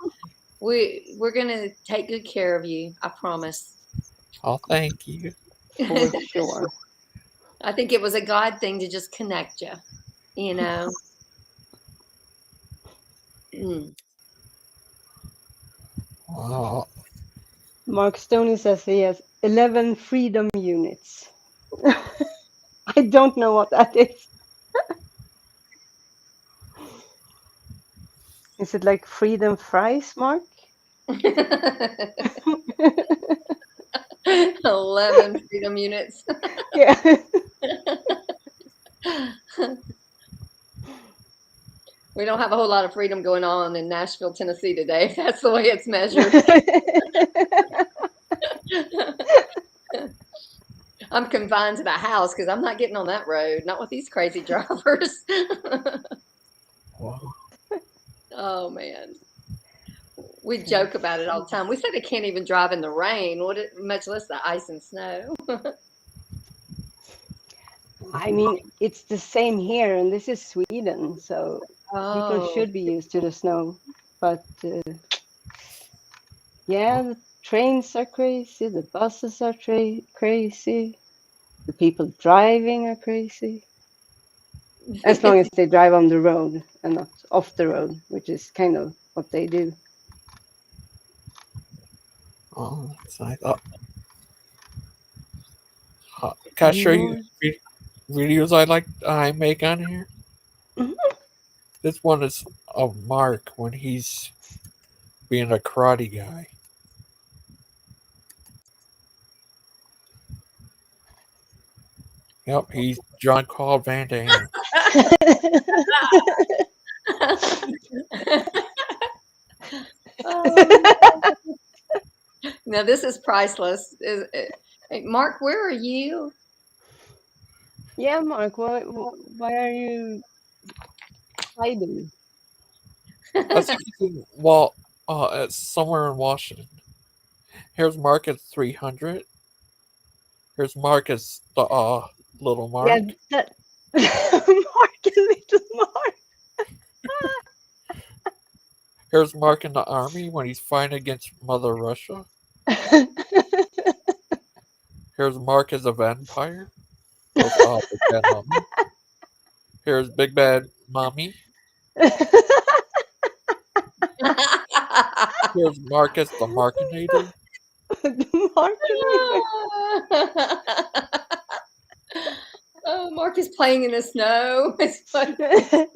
we're going to take good care of you. I promise. Oh, thank you. For sure. I think it was a God thing to just connect you, you know. Wow. Mark Stoney says he has 11 freedom units. I don't know what that is. Is it like freedom fries, Mark? 11 freedom units. Yeah. We don't have a whole lot of freedom going on in Nashville, Tennessee today. If that's the way it's measured. I'm confined to the house because I'm not getting on that road. Not with these crazy drivers. Wow. Oh man. We joke about it all the time. We say they can't even drive in the rain, much less the ice and snow. I mean, it's the same here, and this is Sweden, so people Oh, should be used to the snow. But yeah, the trains are crazy, the buses are crazy, the people driving are crazy. As long as they drive on the road and not off the road, which is kind of what they do. Oh, that's nice. Can I show you videos I make on here? Mhm. This one is of Mark when he's being a karate guy. Yep, he's John Claude Van Damme. now this is priceless. Mark, where are you? Yeah, Mark, why are you hiding? I think he's in at somewhere in Washington. Here's Mark at 300. Here's Mark as the little Yeah, Mark. that Mark and little Mark. Here's Mark in the army when he's fighting against Mother Russia. Here's Mark as a vampire with Big Bad Mommy. Here's Big Bad Mommy. Here's Mark as the Markinator. The Mark Oh, Mark is playing in the snow. It's fun. and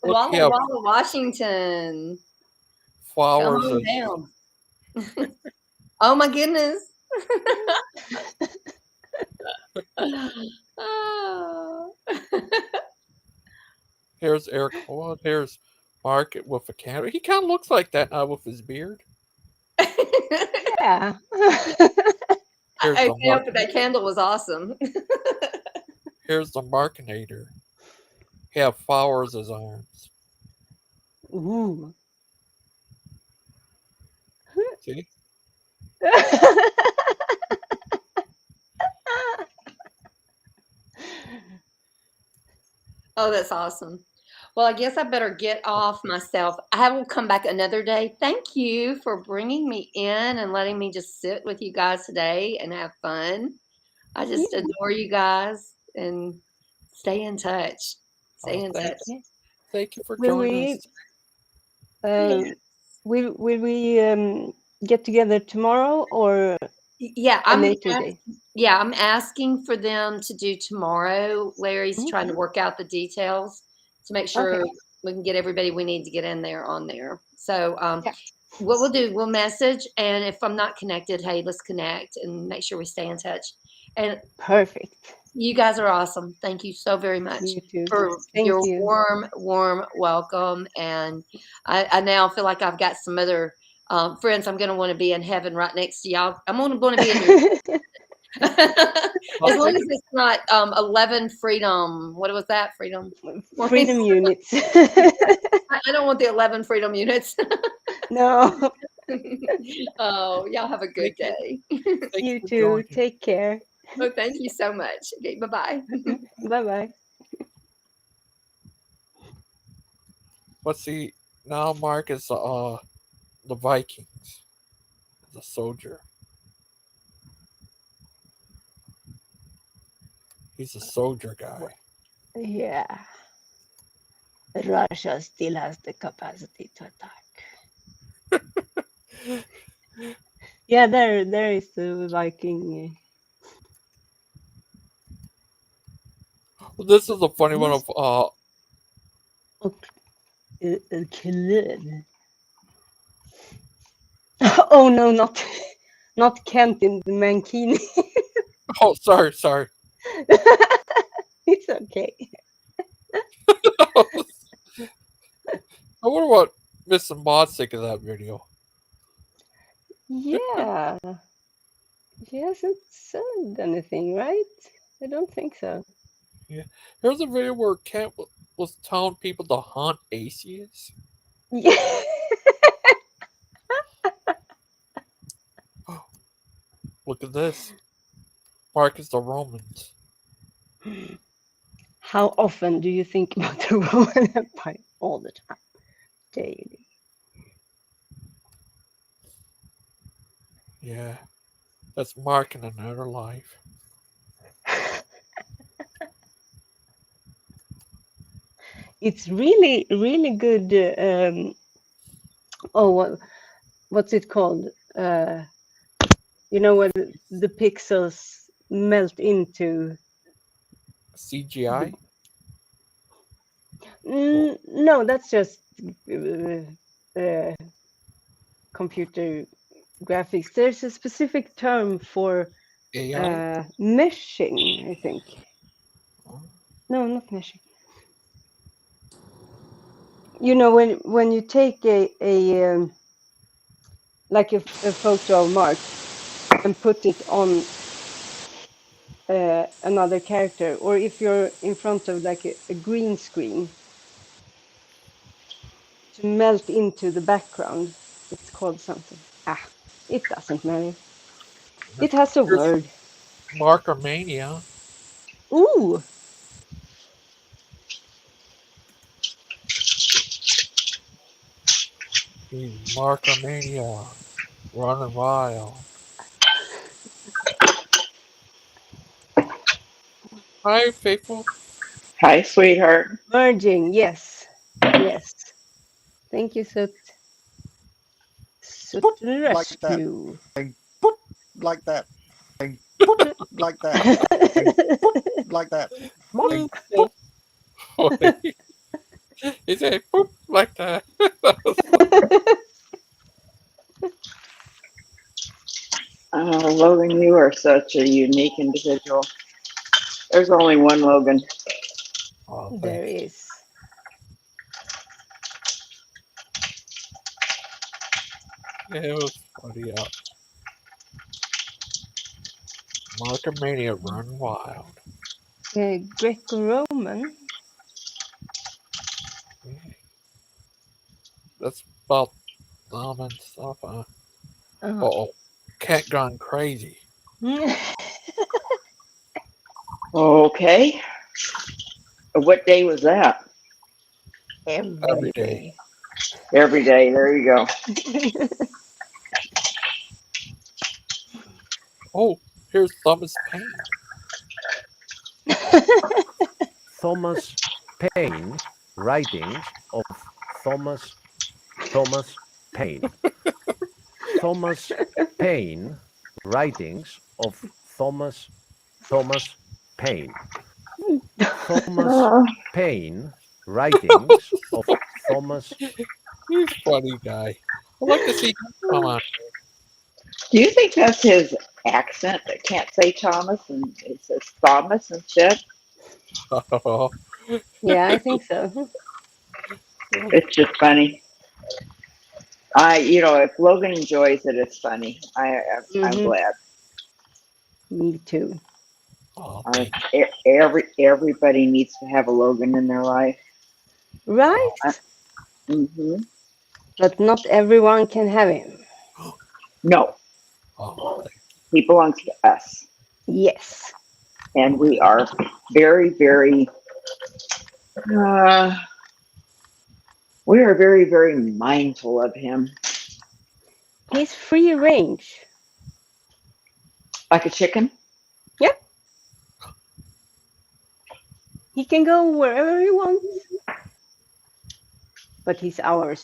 Look, Walla yeah, Walla, Washington. Come flowers on and down. Oh my goodness. Oh. here's Eric Howard. Here's Mark with a candle. He kind of looks like that now with his beard. yeah. Here's I the can't, but that candle was awesome. Here's the Markinator. He have flowers as arms. Ooh. See? Oh, that's awesome. Well, I guess I better get off myself. I will come back another day. Thank you for bringing me in and letting me just sit with you guys today and have fun. I just adore you guys and stay in touch. Stay in touch. Thank you for Will joining we us. will we get together tomorrow or Yeah, a later day? yeah, I'm asking for them to do tomorrow. Larry's Mm. trying to work out the details to make sure we can get everybody we need to get in there on there. So Yeah. what we'll do, we'll message, and if I'm not connected, hey, let's connect and make sure we stay in touch. And Perfect. you guys are awesome. Thank you so very much You too. for Thank your you. warm welcome. And I now feel like I've got some other friends. I'm going to want to be in heaven right next to y'all. I'm going to be in your as long as it's not 11 freedom. What was that? Freedom. Freedom units. I don't want the 11 freedom units. No. Oh, y'all have a good day. Thank You for too. joining. Take care. Oh, thank you so much. Okay, bye-bye. Bye bye. Let's see. Now Mark is the Vikings. The soldier. He's a soldier guy. Yeah. Russia still has the capacity to attack. Yeah, there is the Viking. Well, this is a funny one of Club. Oh no, not Kent in the mankini. oh sorry. It's okay. I wonder what Miss Maud think of that video. Yeah. She hasn't said anything, right? I don't think so. Yeah. Here's a video where Kent was telling people to hunt atheists. Yeah. Look at this. Mark is the Romans. How often do you think about the Roman Empire? All the time. Daily. Yeah. That's Mark in another life. It's really, really good. What's it called? You know when the pixels melt into. CGI? No, that's just computer graphics. There's a specific term for AI? meshing, I think. No, not meshing. You know, when you take a like a photo of Mark and put it on another character, or if you're in front of like a green screen, to melt into the background. It's called something. It doesn't matter. It has a Here's word. Markermania. Ooh, He's Markermania. Running wild. Hi, faithful. Hi, sweetheart. merging. Yes, yes. Thank you, Soot. Soot Boop, to the like that. rescue. Bang, boop, like that. Bang, boop, like that. Bang, boop, like that. Bang, That's boop. so funny. He said boop like that. Logan, you are such a unique individual. There's only one Logan. Oh, There thank you. is. Yeah, it was funny. Markermania run wild. Greco-Roman. Yeah, that's about and stuff. Uh, Oh, cat gone crazy. Okay. What day was that? Every Every day. day. Every day. There you go. Oh, here's Thomas Paine. Thomas Paine, writings of Thomas Thomas Paine. Thomas Paine, writings of Thomas Paine. Thomas Uh, Paine, writings of Thomas. He's a funny guy. I'd like to see him come on. do you think that's his accent that can't say Thomas and it says Thomas and shit? Yeah, I think so. It's just funny. If Logan enjoys it, it's funny. I'm Hmm. glad. Me too. Oh, thank you. Everybody needs to have a Logan in their life. Right? Hmm. But not everyone can have him. No, Oh, thank he belongs to us, Yes. and we are very, very. Uh, we are very, very mindful of him, He's free range. like a chicken. Yep. He can go wherever he wants. But he's ours.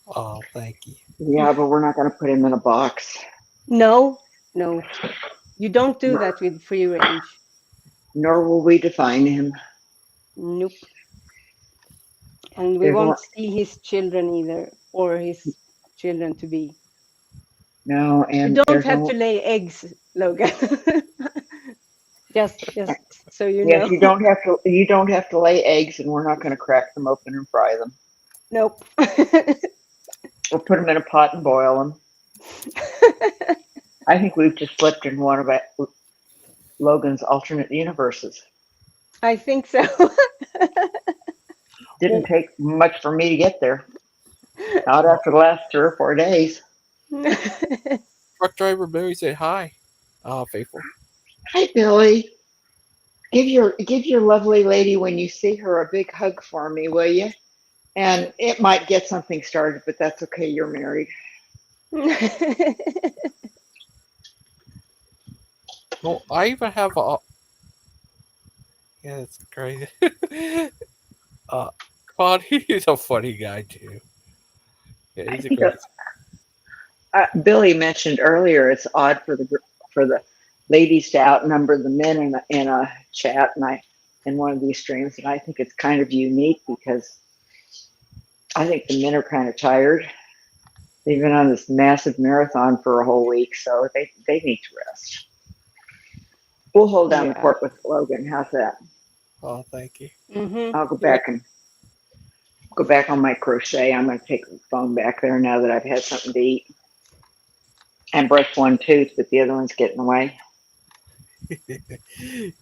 Oh, thank you. Yeah, but we're not going to put him in a box. No, no. You don't do that with free range. Nor will we define him. Nope. And we There's won't one, see his children either, or his children to be. no, You and don't there's have no. to lay eggs, Logan. just so you Yes, know. you don't have to. You don't have to lay eggs, and we're not going to crack them open and fry them. Nope. We'll put them in a pot and boil them. I think we've just slipped in one of Logan's alternate universes. I think so. Didn't take much for me to get there. Not after the last 3 or 4 days. Truck driver Barry said hi. Faithful. Hi, Billy. Give your lovely lady when you see her a big hug for me, will you? And it might get something started, but that's okay. You're married. No, I even have a. Yeah, it's crazy. uh, Claude, he's a funny guy too. Yeah, I he's a think crazy. Billy mentioned earlier it's odd for the ladies to outnumber the men in a chat, in one of these streams, and I think it's kind of unique because I think the men are kind of tired. They've been on this massive marathon for a whole week, so they need to rest. We'll hold down the Yeah. fort with Logan. How's that? Oh, thank you. I'll go Yeah, back and go back on my crochet. I'm going to take the phone back there now that I've had something to eat and brush one tooth, but the other one's getting away.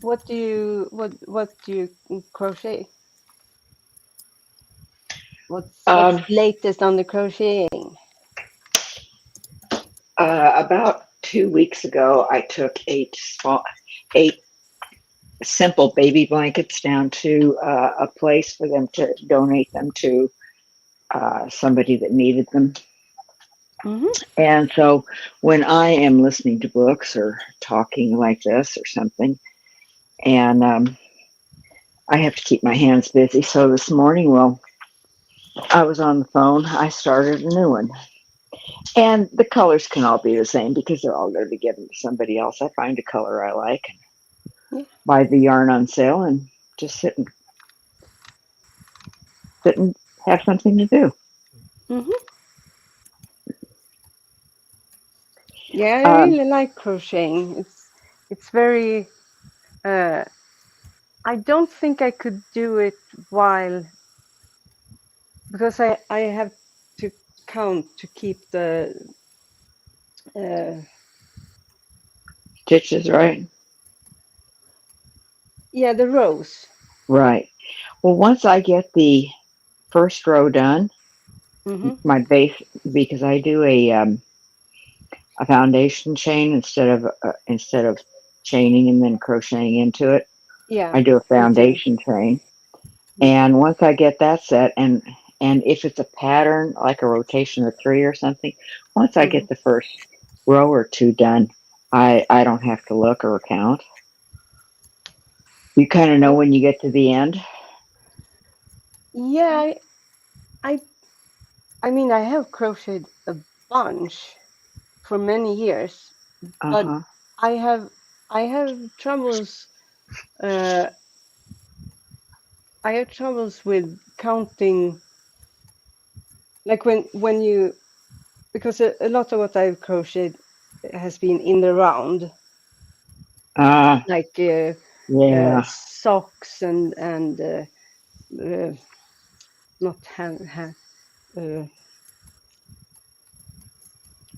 What do you crochet? What's the latest on the crocheting? About 2 weeks ago, I took eight simple baby blankets down to a place for them to donate them to somebody that needed them. Hmm. And so when I am listening to books or talking like this or something, and I have to keep my hands busy. So this morning, well, I was on the phone. I started a new one. And the colors can all be the same because they're all going to be given to somebody else. I find a color I like, Yeah. buy the yarn on sale, and just sit and have something to do. Hmm. Yeah, I Um, really like crocheting. It's very. Uh, I don't think I could do it while because I have to count to keep the uh, Stitches, right? yeah, the rows. Right. Well, once I get the first row done, Hmm. my base, because I do a foundation chain instead of chaining and then crocheting into it. Yeah, I do a me too. foundation chain, and once I get that set, and if it's a pattern like a rotation of three or something, once I Hmm. get the first row or two done, I don't have to look or count. You kind of know when you get to the end. Yeah, I I mean I have crocheted a bunch for many years, Uh but huh. I have I have troubles. Uh, I have troubles with counting, like when you because a lot of what I've crocheted has been in the round, like Yeah. socks and uh, not uh,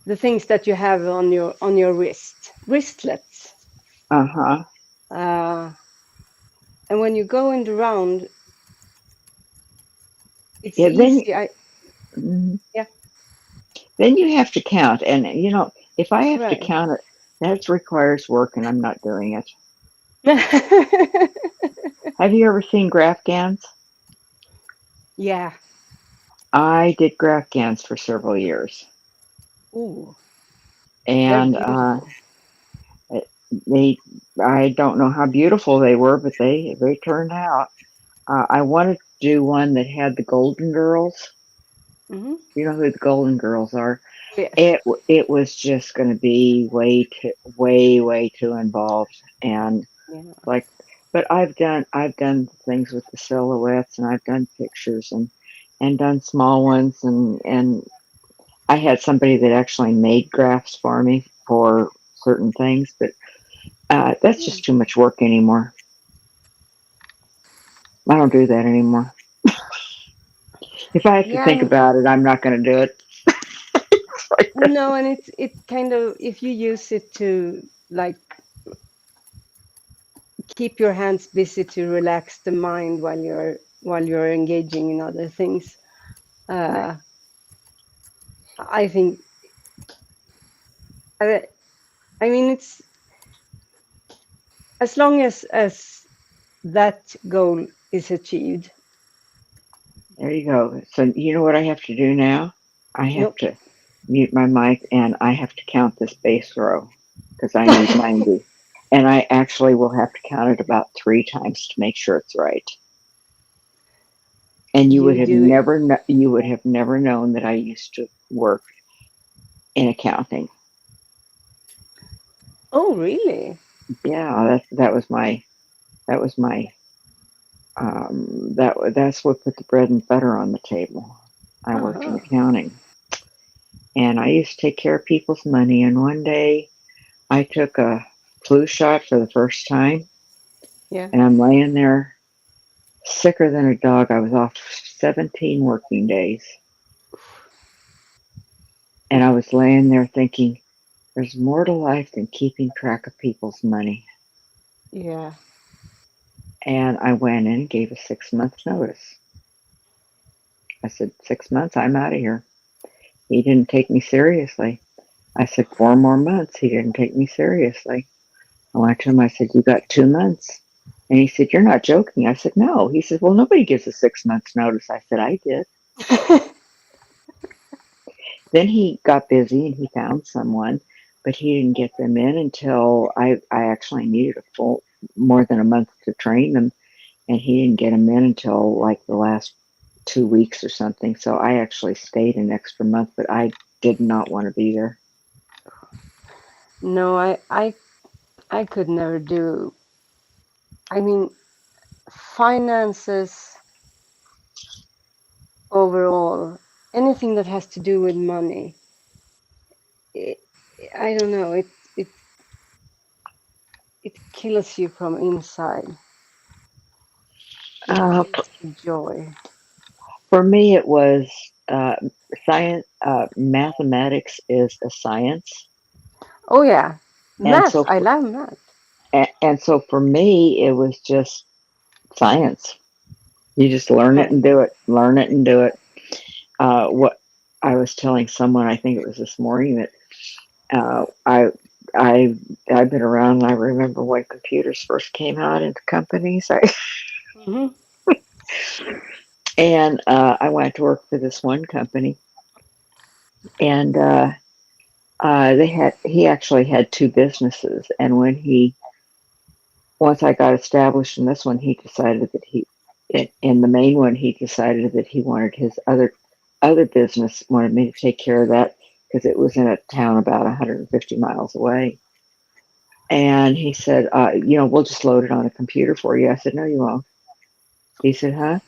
the things that you have on your wristlets. Uh huh. Uh, and when you go in the round, it's Yeah. easy. I Mhm. Yeah, Then you have to count, and if I have to right. count it, that requires work, and I'm not doing it. Have you ever seen graph gans? Yeah. I did graph gans for several years, Ooh, they're and beautiful. they I don't know how beautiful they were, but they turned out. I wanted to do one that had the Golden Girls. Hmm. You know who the Golden Girls are? Yes. It was just going to be way too involved, and Yeah. like, but I've done things with the silhouettes, and I've done pictures and done small ones, and I had somebody that actually made graphs for me for certain things, but that's Yeah. just too much work anymore. I don't do that anymore. If I have to Yeah. think about it, I'm not going to do it. No, and it kind of if you use it to like keep your hands busy to relax the mind while you're engaging in other things. Right. Uh, I think I, I mean it's as long as that goal is achieved. There you go. So you know what I have to do now? I have Nope. to mute my mic, and I have to count this base row because I need 90. And I actually will have to count it about 3 times to make sure it's right. And You do it. you would have never known that I used to work in accounting. Oh, really? Yeah, that was my that's what put the bread and butter on the table. I worked in Uh-huh. accounting, and I used to take care of people's money. And one day, I took a flu shot for the first time, Yeah. and I'm laying there sicker than a dog. I was off 17 working days, and I was laying there thinking, there's more to life than keeping track of people's money. Yeah. And I went in and gave a 6 month notice. I said, 6 months, I'm out of here. He didn't take me seriously. I said, 4 more months. He didn't take me seriously. I went to him. I said, you got 2 months. And he said, you're not joking. I said, no. He said, well, nobody gives a 6 months notice. I said, I did. Then he got busy and he found someone, but he didn't get them in until I actually needed a full more than a month to train them. And he didn't get them in until like the last 2 weeks or something. So I actually stayed an extra month, but I did not want to be there. No, I could never do. I mean, finances overall, anything that has to do with money. It, I don't know. It kills you from inside. It Uh, kills the joy. for me, it was science. Mathematics is a science, Oh yeah, and math. I love math. so for me, it was just science. You just learn it Yeah. and do it. Learn it and do it. What I was telling someone, I think it was this morning, that uh, I I I've been around. And I remember when computers first came out into companies. Hmm. And I went to work for this one company, and he actually had two businesses. And once I got established in this one, he decided that in the main one, he decided that he wanted his other business, wanted me to take care of that because it was in a town about 150 miles away. And he said, we'll just load it on a computer for you. I said, no, you won't. He said, huh?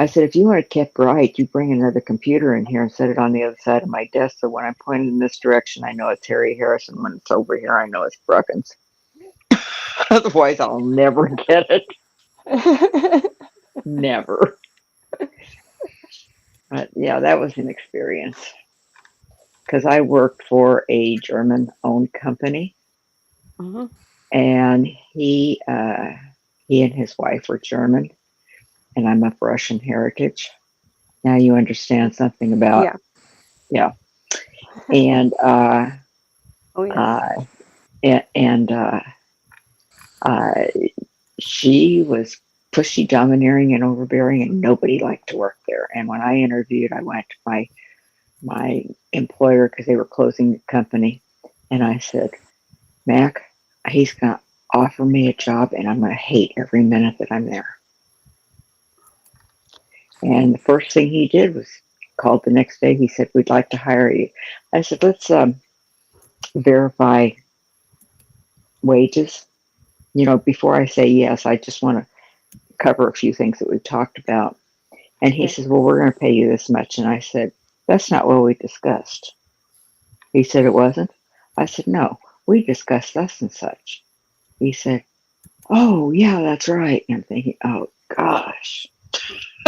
I said, if you want it kept right, you bring another computer in here and set it on the other side of my desk. So when I'm pointing in this direction, I know it's Harry Harrison. When it's over here, I know it's Brookins. Otherwise, I'll never get it. Never. But yeah, that was an experience because I worked for a German-owned company, Hmm. and he and his wife were German, and I'm of Russian heritage. Now you understand something about, Yeah. yeah. And Oh yes. uh, and uh, she was pushy, domineering, and overbearing, and nobody liked to work there. And when I interviewed, I went to my employer because they were closing the company, and I said, Mac, he's gonna offer me a job, and I'm gonna hate every minute that I'm there. And the first thing he did was called the next day. He said, we'd like to hire you. I said, let's verify wages. Before I say yes, I just want to cover a few things that we've talked about. And he Yeah. says, well, we're going to pay you this much. And I said, that's not what we discussed. He said, it wasn't? I said, no, we discussed thus and such. He said, oh, yeah, that's right. And I'm thinking, oh, gosh.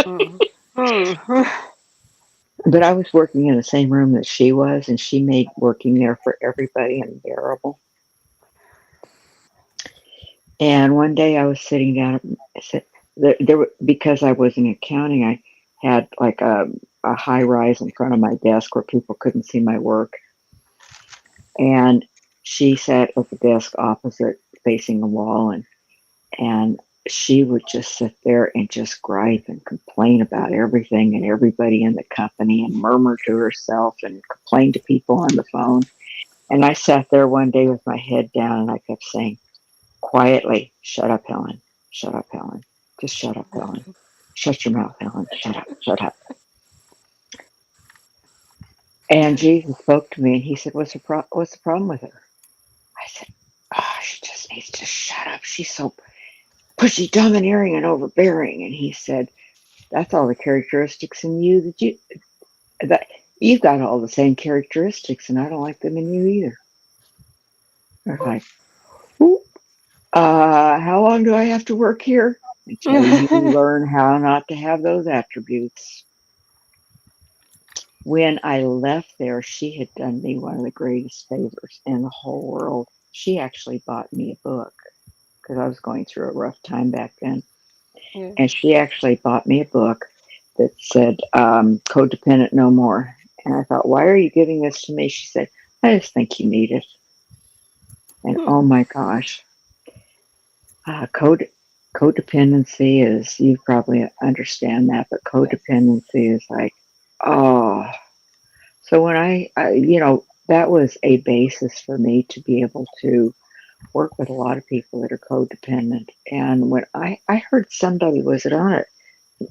Mm. Mm. But I was working in the same room that she was, and she made working there for everybody unbearable. And one day I was sitting down, I said, because I was in accounting, I had like a high rise in front of my desk where people couldn't see my work. And she sat at the desk opposite, facing a wall, and she would just sit there and just gripe and complain about everything and everybody in the company and murmur to herself and complain to people on the phone. And I sat there one day with my head down and I kept saying quietly, shut up, Helen. Shut up, Helen. Just shut up, Helen. Shut your mouth, Helen. Shut up. Shut up. And Jesus spoke to me and he said, what's the problem with her? I said, she just needs to shut up. She's so pushy, domineering, and overbearing. And he said, that's all the characteristics in you that you've got all the same characteristics, and I don't like them in you either. I was like, "Ooh, how long do I have to work here until you learn how not to have those attributes?" When I left there, she had done me one of the greatest favors in the whole world. She actually bought me a book because I was going through a rough time back then. Yeah. And she actually bought me a book that said, codependent no more. And I thought, why are you giving this to me? She said, I just think you need it. And oh my gosh, codependency is, you probably understand that, but codependency is like, oh. So when that was a basis for me to be able to work with a lot of people that are codependent. And when I heard somebody, was it on it?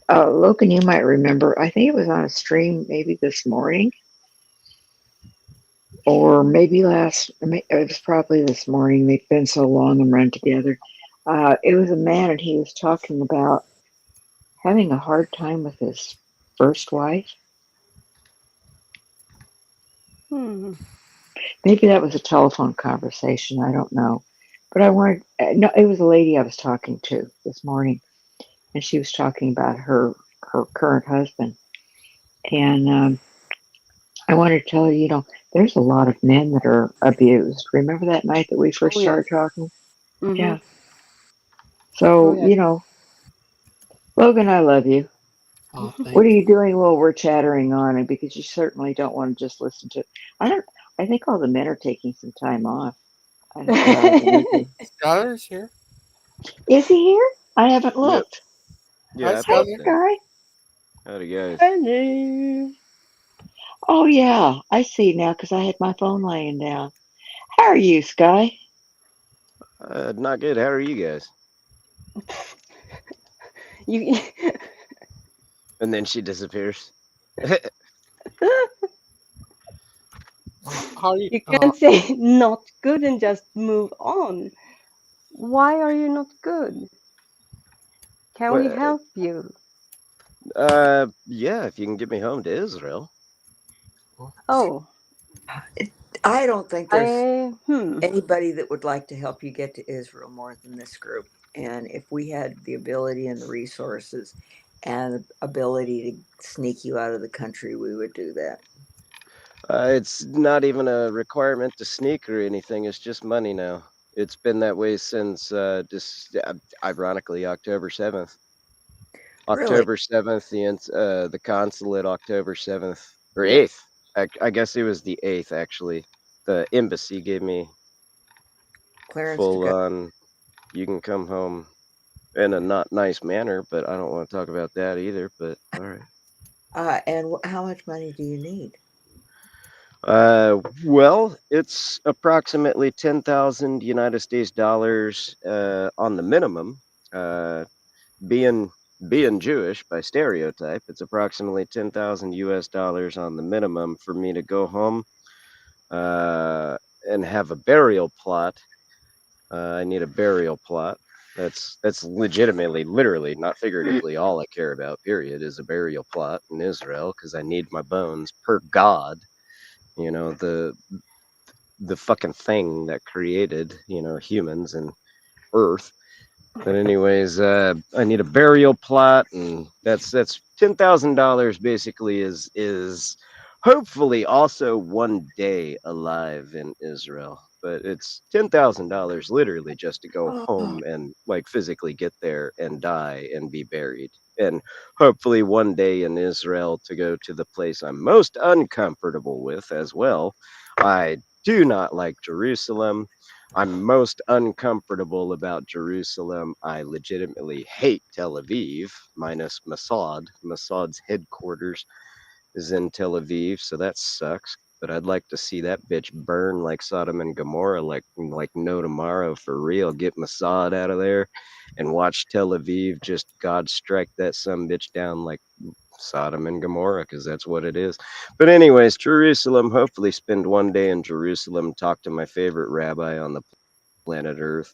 Logan, you might remember, I think it was on a stream maybe this morning or maybe it was probably this morning. They've been so long and run together. It was a man and he was talking about having a hard time with his first wife. Hmm. Maybe that was a telephone conversation. I don't know. But no, it was a lady I was talking to this morning and she was talking about her current husband. And I wanted to tell you, there's a lot of men that are abused. Remember that night that we first Oh yes. started talking? Mm-hmm. Yeah. Oh So, yes. Logan, I love you. Oh, What are thank you. you doing while we're chattering on it? Because you certainly don't want to just listen to. I think all the men are taking some time off. I think a lot of them are doing. Skylar's here. Is he here? I haven't Yep. looked. Hi, Yeah, I Hey, popped Skylar. in. Sky. Howdy, guys. Hello. Oh yeah, I see now because I had my phone laying down. How are you, Sky? Not good. How are you guys? You And then she disappears. How are you? you can't say not good and just move on. Why are you not good? Can we Well, help you? yeah, if you can get me home to Israel. Oh, I don't think there's I anybody that would like to help you get to Israel more than this group. And if we had the ability and the resources and the ability to sneak you out of the country, we would do that. It's not even a requirement to sneak or anything. It's just money now. It's been that way since, ironically, October 7th. Really? October 7th, the consulate, October 7th, or 8th. I guess it was the 8th, actually. The embassy gave me Clearance to full go. on, you can come home in a not nice manner, but I don't want to talk about that either. But all right. And how much money do you need? Well, it's approximately 10,000 United States dollars on the minimum. Uh, being being Jewish by stereotype, it's approximately 10,000 US dollars on the minimum for me to go home uh, and have a burial plot. I need a burial plot. That's legitimately, literally, not figuratively, all I care about. Period is a burial plot in Israel because I need my bones per God. You know the fucking thing that created humans and Earth. But anyways, I need a burial plot, and that's $10,000 basically is hopefully also one day alive in Israel. But it's $10,000 literally just to go Oh, home and like physically get there and die and be buried. And hopefully one day in Israel to go to the place I'm most uncomfortable with as well. I do not like Jerusalem. I'm most uncomfortable about Jerusalem. I legitimately hate Tel Aviv, minus Mossad. Mossad's headquarters is in Tel Aviv, so that sucks. But I'd like to see that bitch burn like Sodom and Gomorrah, like no tomorrow for real. Get Mossad out of there, and watch Tel Aviv just God strike that some bitch down like Sodom and Gomorrah, because that's what it is. But anyways, Jerusalem. Hopefully, spend one day in Jerusalem. Talk to my favorite rabbi on the planet Earth,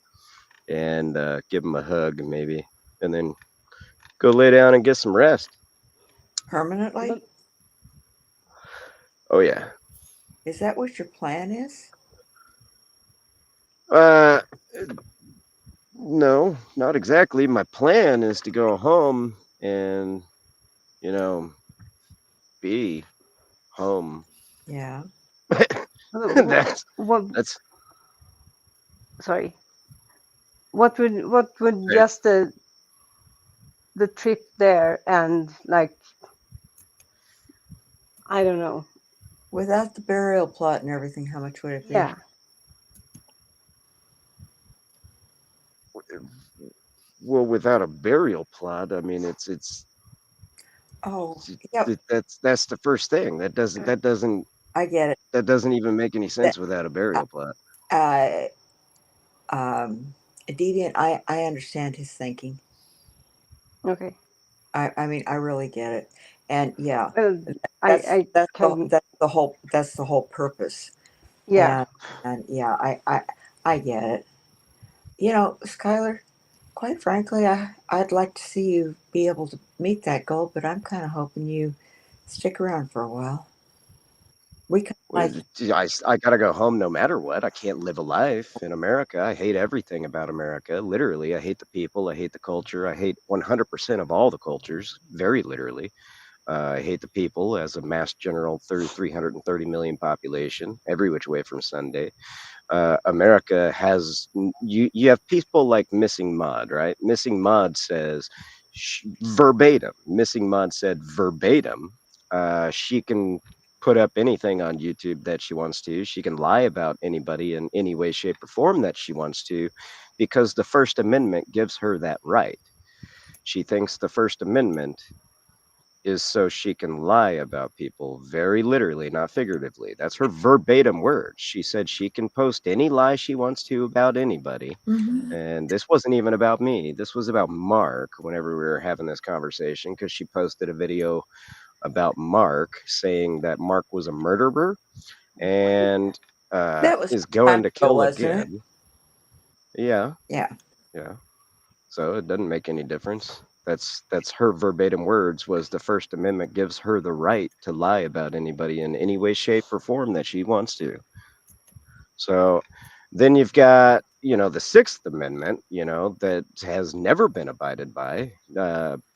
and give him a hug, maybe, and then go lay down and get some rest. permanently? but Oh yeah. Is that what your plan is? Uh, no, not exactly. My plan is to go home and you know be home. Yeah. that's what? that's Sorry. What would right. just a the trip there and like I don't know. Without the burial plot and everything, how much would it be? Yeah. Well, without a burial plot, I mean, it's Oh, yep. that's the first thing. I get it. That doesn't even make any That, sense without a burial plot. uh, Deviant, I understand his thinking. Okay. I mean, I really get it. And yeah, Well, that's I that's the can. that's the whole purpose. Yeah. And yeah, I get it. You know, Skylar, quite frankly, I'd like to see you be able to meet that goal, but I'm kind of hoping you stick around for a while. We kind of Well, like, I gotta go home no matter what. I can't live a life in America. I hate everything about America. Literally, I hate the people. I hate the culture. I hate 100% of all the cultures. Very literally. I hate the people as a mass general 330 million population, every which way from Sunday. America has you have people like Missing Mod, right? Missing Mod says verbatim. Missing Mod said verbatim. She can put up anything on YouTube that she wants to. She can lie about anybody in any way, shape, or form that she wants to, because the First Amendment gives her that right. She thinks the First Amendment is so she can lie about people, very literally, not figuratively. That's her verbatim words. She said she can post any lie she wants to about anybody. mhm. And this wasn't even about me. This was about Mark whenever we were having this conversation, because she posted a video about Mark saying that Mark was a murderer and That was is some time going to ago, kill wasn't it? again. Yeah, Yeah. yeah. So it doesn't make any difference. That's her verbatim words. Was the First Amendment gives her the right to lie about anybody in any way, shape, or form that she wants to. So then you've got, the Sixth Amendment, that has never been abided by.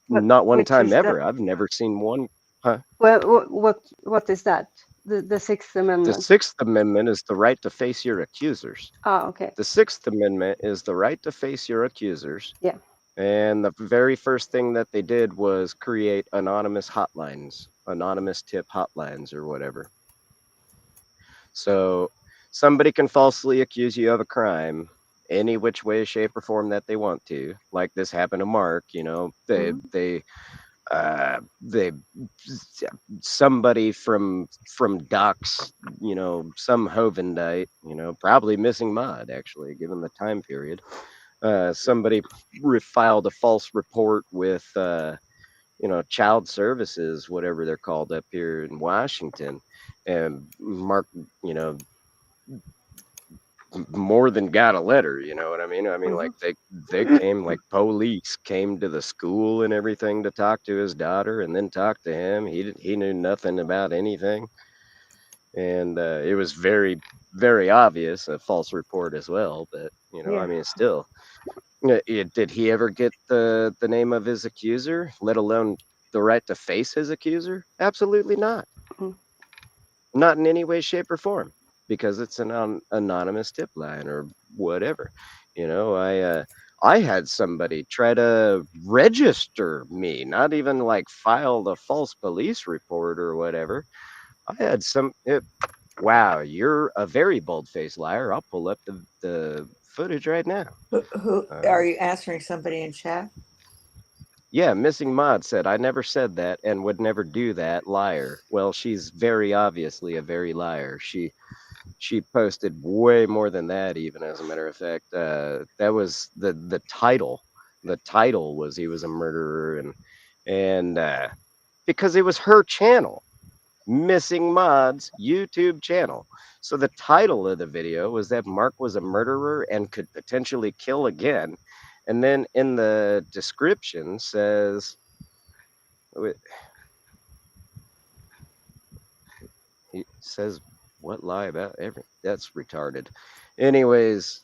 Not one Which time is ever. that? I've never seen one. Huh? Well, what is that? The Sixth The Amendment. Sixth Amendment is the right to face your accusers. Ah, okay. The Sixth Amendment is the right to face your accusers. Yeah. And the very first thing that they did was create anonymous hotlines, anonymous tip hotlines or whatever. So somebody can falsely accuse you of a crime any which way, shape, or form that they want to. Like this happened to Mark, Mhm. they somebody from Doc's, some Hovendite, probably Missing Mod actually, given the time period. Somebody filed a false report with child services, whatever they're called up here in Washington, and Mark, you know, more than got a letter. You know what I mean? I mean, like Mhm. they came, like police came to the school and everything to talk to his daughter, and then talk to him. He knew nothing about anything, and it was very very obvious a false report as well. But I Yeah. mean, still. Did he ever get the name of his accuser, let alone the right to face his accuser? Absolutely not. Mm. Not in any way, shape, or form, because it's an anonymous tip line or whatever. I had somebody try to register me, not even like file the false police report or whatever. I had wow, you're a very bold-faced liar. I'll pull up the footage right now. Who are Um, you answering somebody in chat? Yeah, Missing Mod said, I never said that and would never do that. Liar. Well, she's very obviously a very liar. She posted way more than that, even as a matter of fact. That was the title. The title was he was a murderer, and because it was her channel, Missing Mod's YouTube channel. So the title of the video was that Mark was a murderer and could potentially kill again. And then in the description says, he says, what lie about every? That's retarded. Anyways,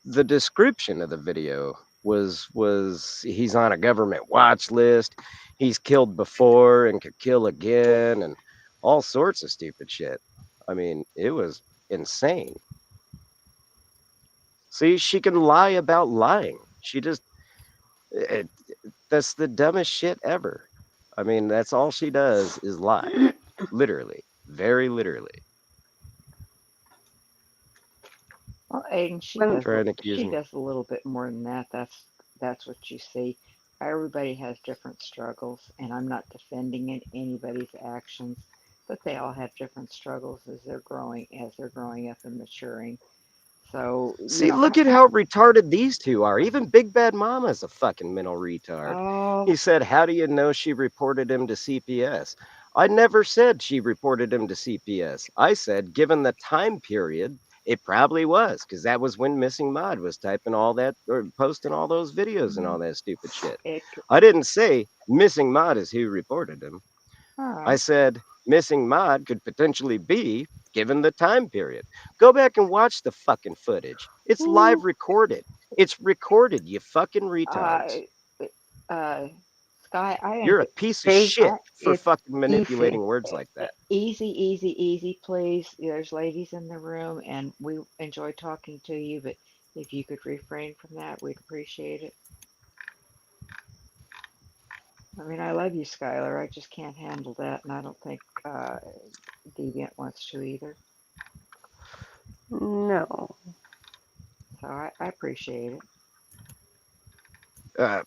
the description of the video was he's on a government watch list. He's killed before and could kill again, and all sorts of stupid shit. I mean, it was insane. See, she can lie about lying. She just It, that's the dumbest shit ever. I mean, that's all she does is lie. Literally. Very literally. Well, Aiden, she When does Trying to accuse she me. does a little bit more than that. That's what you see. Everybody has different struggles, and I'm not defending anybody's actions, but they all have different struggles as they're growing up and maturing. So, you See, know, look at how retarded these two are. Even Big Bad Mama's a fucking mental retard. oh, He said, "How do you know she reported him to CPS?" I never said she reported him to CPS. I said, given the time period, it probably was, because that was when Missing Mod was typing all that or posting all those videos and all that stupid shit. it, I didn't say Missing Mod is who reported him. all I right. said Missing Mod could potentially be given the time period. Go back and watch the fucking footage. It's live Ooh, recorded. It's recorded, you fucking uh, retards. uh, Sky, I You're a think piece of they, shit for it's fucking easy. manipulating words like that. easy, easy, easy, please. There's ladies in the room, and we enjoy talking to you, but if you could refrain from that, we'd appreciate it. I mean, I love you, Skylar. I just can't handle that, and I don't think Deviant wants to either. No. So I appreciate it. Uh,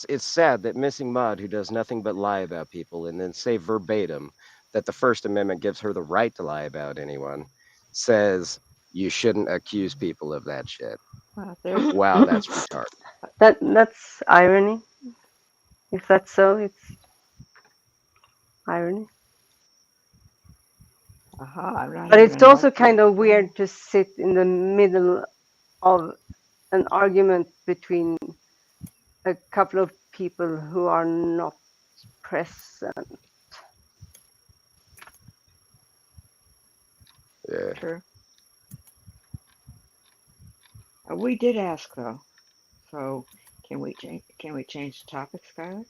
it's sad that Missing Mod, who does nothing but lie about people and then say verbatim that the First Amendment gives her the right to lie about anyone, says you shouldn't accuse people of that shit. Well, there's Wow, that's retarded. That's irony. If that's so, it's irony. aha. I'm not But it's even like also you. kind of Oh, weird to sit in the middle of an argument between a couple of people who are not present. Yeah, true. We did ask though. So can we change the topic, Skylar?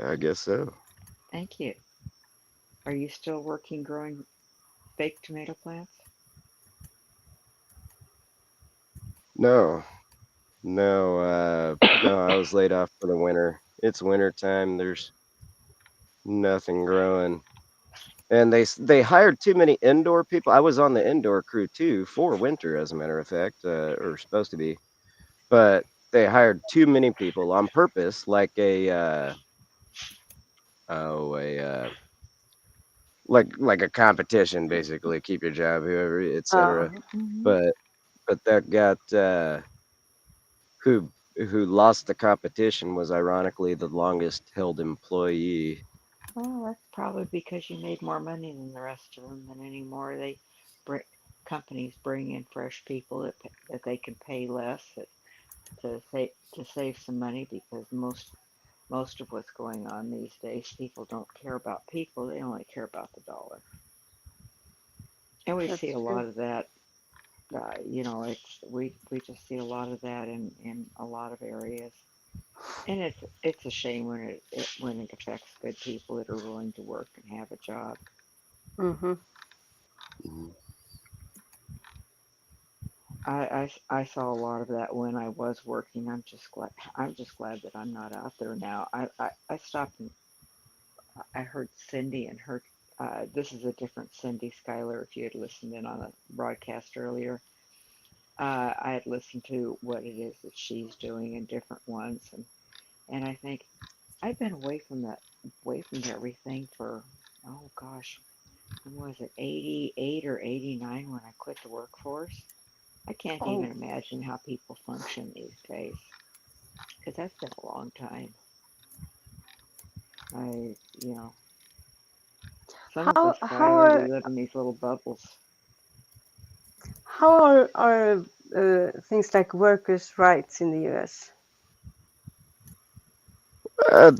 I guess so. Thank you. Are you still working growing fake tomato plants? No, no, I was laid off for the winter. It's winter time. There's nothing growing. And they hired too many indoor people. I was on the indoor crew too for winter, as a matter of fact, or supposed to be. But they hired too many people on purpose, like oh a like a competition, basically. Keep your job, whoever, etc. Hmm. But that got who lost the competition was ironically the longest held employee. Well, that's probably because you made more money than the rest of them than anymore. Bring, companies bring in fresh people that they can pay less to save some money because most of what's going on these days, people don't care about people; they only care about the dollar. And we see That's a true. lot of that. It's we just see a lot of that in a lot of areas. And it's a shame when it affects good people that are willing to work and have a job. Hmm. Mhm. I saw a lot of that when I was working. I'm just glad that I'm not out there now. I stopped and I heard Cindy and her this is a different Cindy Schuyler if you had listened in on a broadcast earlier. I had listened to what it is that she's doing in different ones and I think I've been away from everything for oh gosh, when was it 88 or 89 when I quit the workforce? I can't Oh, even imagine how people function these days because that's been a long time. You know, some of us, how Skylar, we are live in these little bubbles. things like workers' rights in the U.S.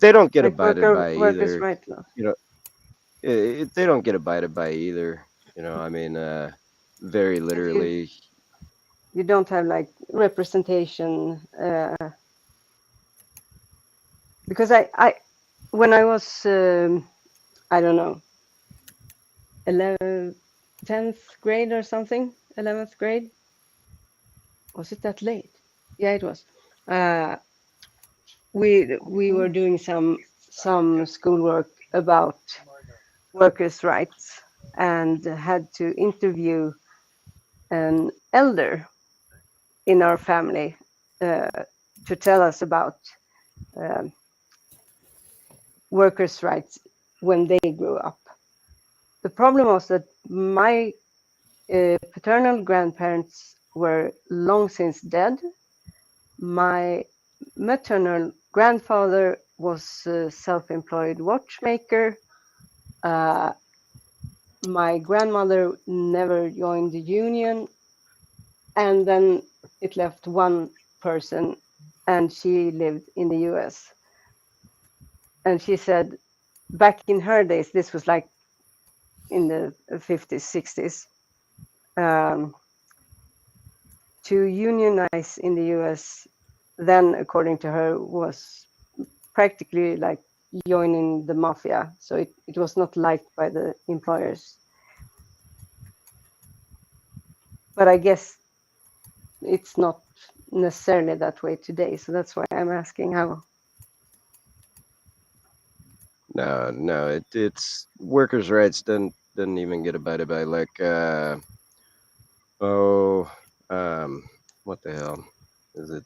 They don't get Like abided by workers' either. rights law. You know, they don't get abided by either. I mean, very And literally. you don't have like representation because I when I was I don't know 11th 10th grade or something 11th grade, was it that late? Yeah, it was. uh, we were doing some schoolwork about workers' rights and had to interview an elder in our family to tell us about um, workers' rights when they grew up. The problem was that my paternal grandparents were long since dead. My maternal grandfather was a self-employed watchmaker. Uh, my grandmother never joined the union, and then it left one person, and she lived in the US. And she said back in her days, this was like in the 50s, 60s, to unionize in the US, then, according to her, was practically like joining the mafia. So it was not liked by the employers. But I guess it's not necessarily that way today. So that's why I'm asking how. No, it's workers' rights doesn't even get abided by. Like oh, what the hell is it?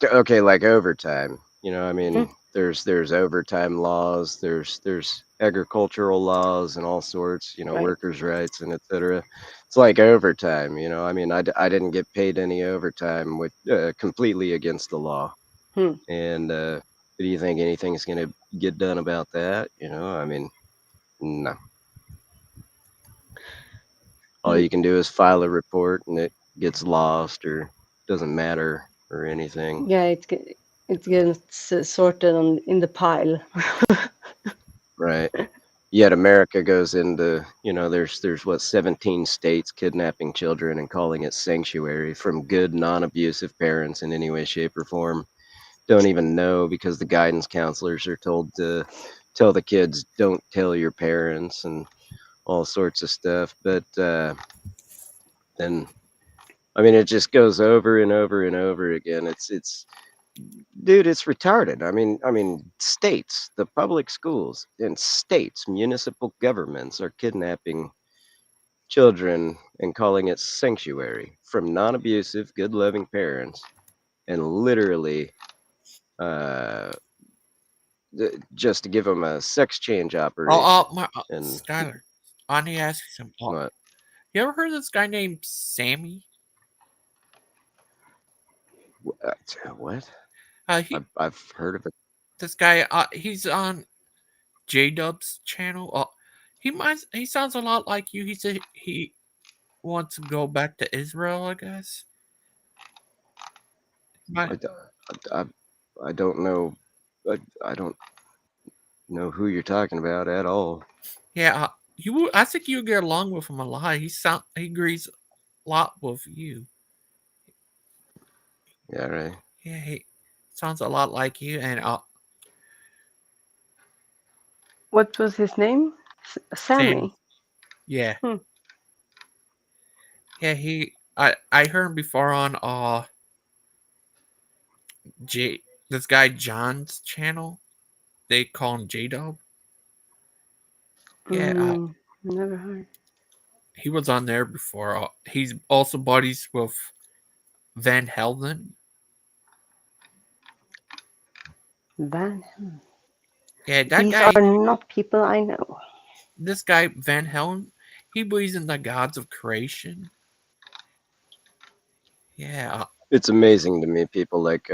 Okay, like overtime. I mean, there's overtime laws. There's agricultural laws and all sorts. Right. Workers' rights and etc. It's like overtime. I mean, I didn't get paid any overtime, with completely against the law. Hmm. And do you think anything's gonna get done about that? I mean, no. All you can do is file a report, and it gets lost or doesn't matter or anything. Yeah, it gets sorted in the pile. Right. Yet America goes into, there's what, 17 states kidnapping children and calling it sanctuary from good non-abusive parents in any way, shape, or form. Don't even know, because the guidance counselors are told to tell the kids, don't tell your parents, and all sorts of stuff. But then, I mean, it just goes over and over and over again. It's Dude, it's retarded. I mean, states, the public schools and states, municipal governments are kidnapping children and calling it sanctuary from non-abusive, good-loving parents, and literally, uh, just to give them a sex change operation. And Skylar, I need to ask you something. what? You ever heard of this guy named Sammy? What? I've heard of it. This guy, he's on J Dub's channel. He sounds a lot like you. He wants to go back to Israel, I guess. I, But d- I, I don't know. I don't know who you're talking about at all. yeah, I think you get along with him a lot. He agrees a lot with you. Yeah, right. Yeah, he sounds a lot like you. And What was his name? Sammy, Sammy. yeah, Hmm. yeah. I heard him before on J this guy John's channel. They call him J Dub. Yeah, Never heard. he was on there before. He's also buddies with Van Helden. Van. Yeah, that These guy. are not people I know. This guy Van Helden. He believes in the gods of creation. Yeah, It's amazing to me, people like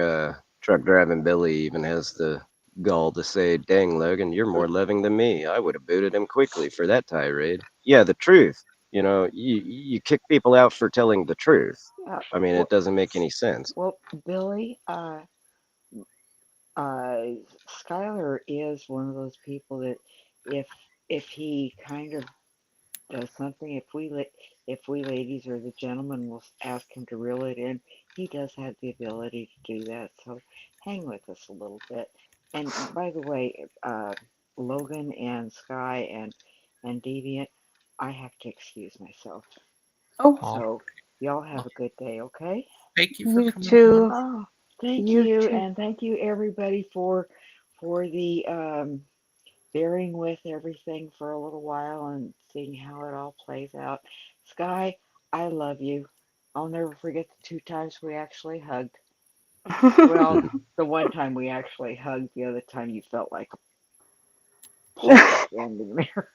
truck driving Billy even has the gall to say, "Dang, Logan, you're more loving than me. I would have booted him quickly for that tirade." Yeah, the truth. You kick people out for telling the truth. I mean, it Well, doesn't make any sense. well, Billy, Skylar is one of those people that if he kind of does something, if we ladies or the gentleman will ask him to reel it in, he does have the ability to do that. So hang with us a little bit. And by the way, Logan and Sky and Deviant, I have to excuse myself. Oh, oh, So Y'all have a good day, okay? Thank you for You coming on. too. Oh, thank You you, too. and thank you everybody for the bearing with everything for a little while and seeing how it all plays out. Sky, I love you. I'll never forget the 2 times we actually hugged. Well, the one time we actually hugged, the other time you felt like a pole standing there.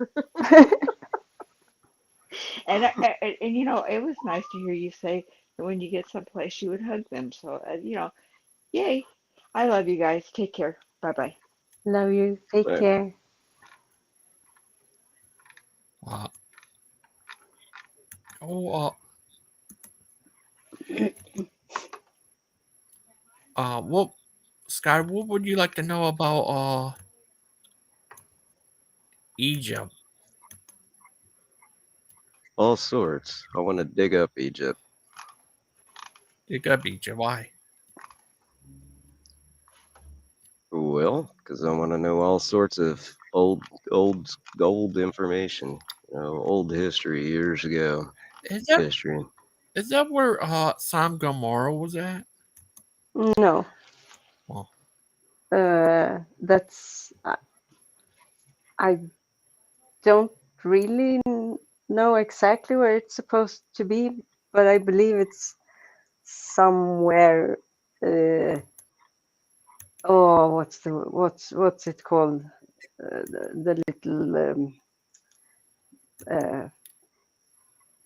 And you know, it was nice to hear you say that when you get someplace you would hug them. So you know, yay! I love you guys. Take care. Bye bye. Love you. Take Right. care. Uh, oh, what, Sky? What would you like to know about Egypt? All sorts. I want to dig up Egypt. You got Egypt. Why? Well, because I want to know all sorts of old gold information. You know, old history years ago. Is that History. is that where Sam Gomorrah was at? No. Well, That's I don't really know exactly where it's supposed to be, but I believe it's somewhere. Oh, what's it called? The little uh,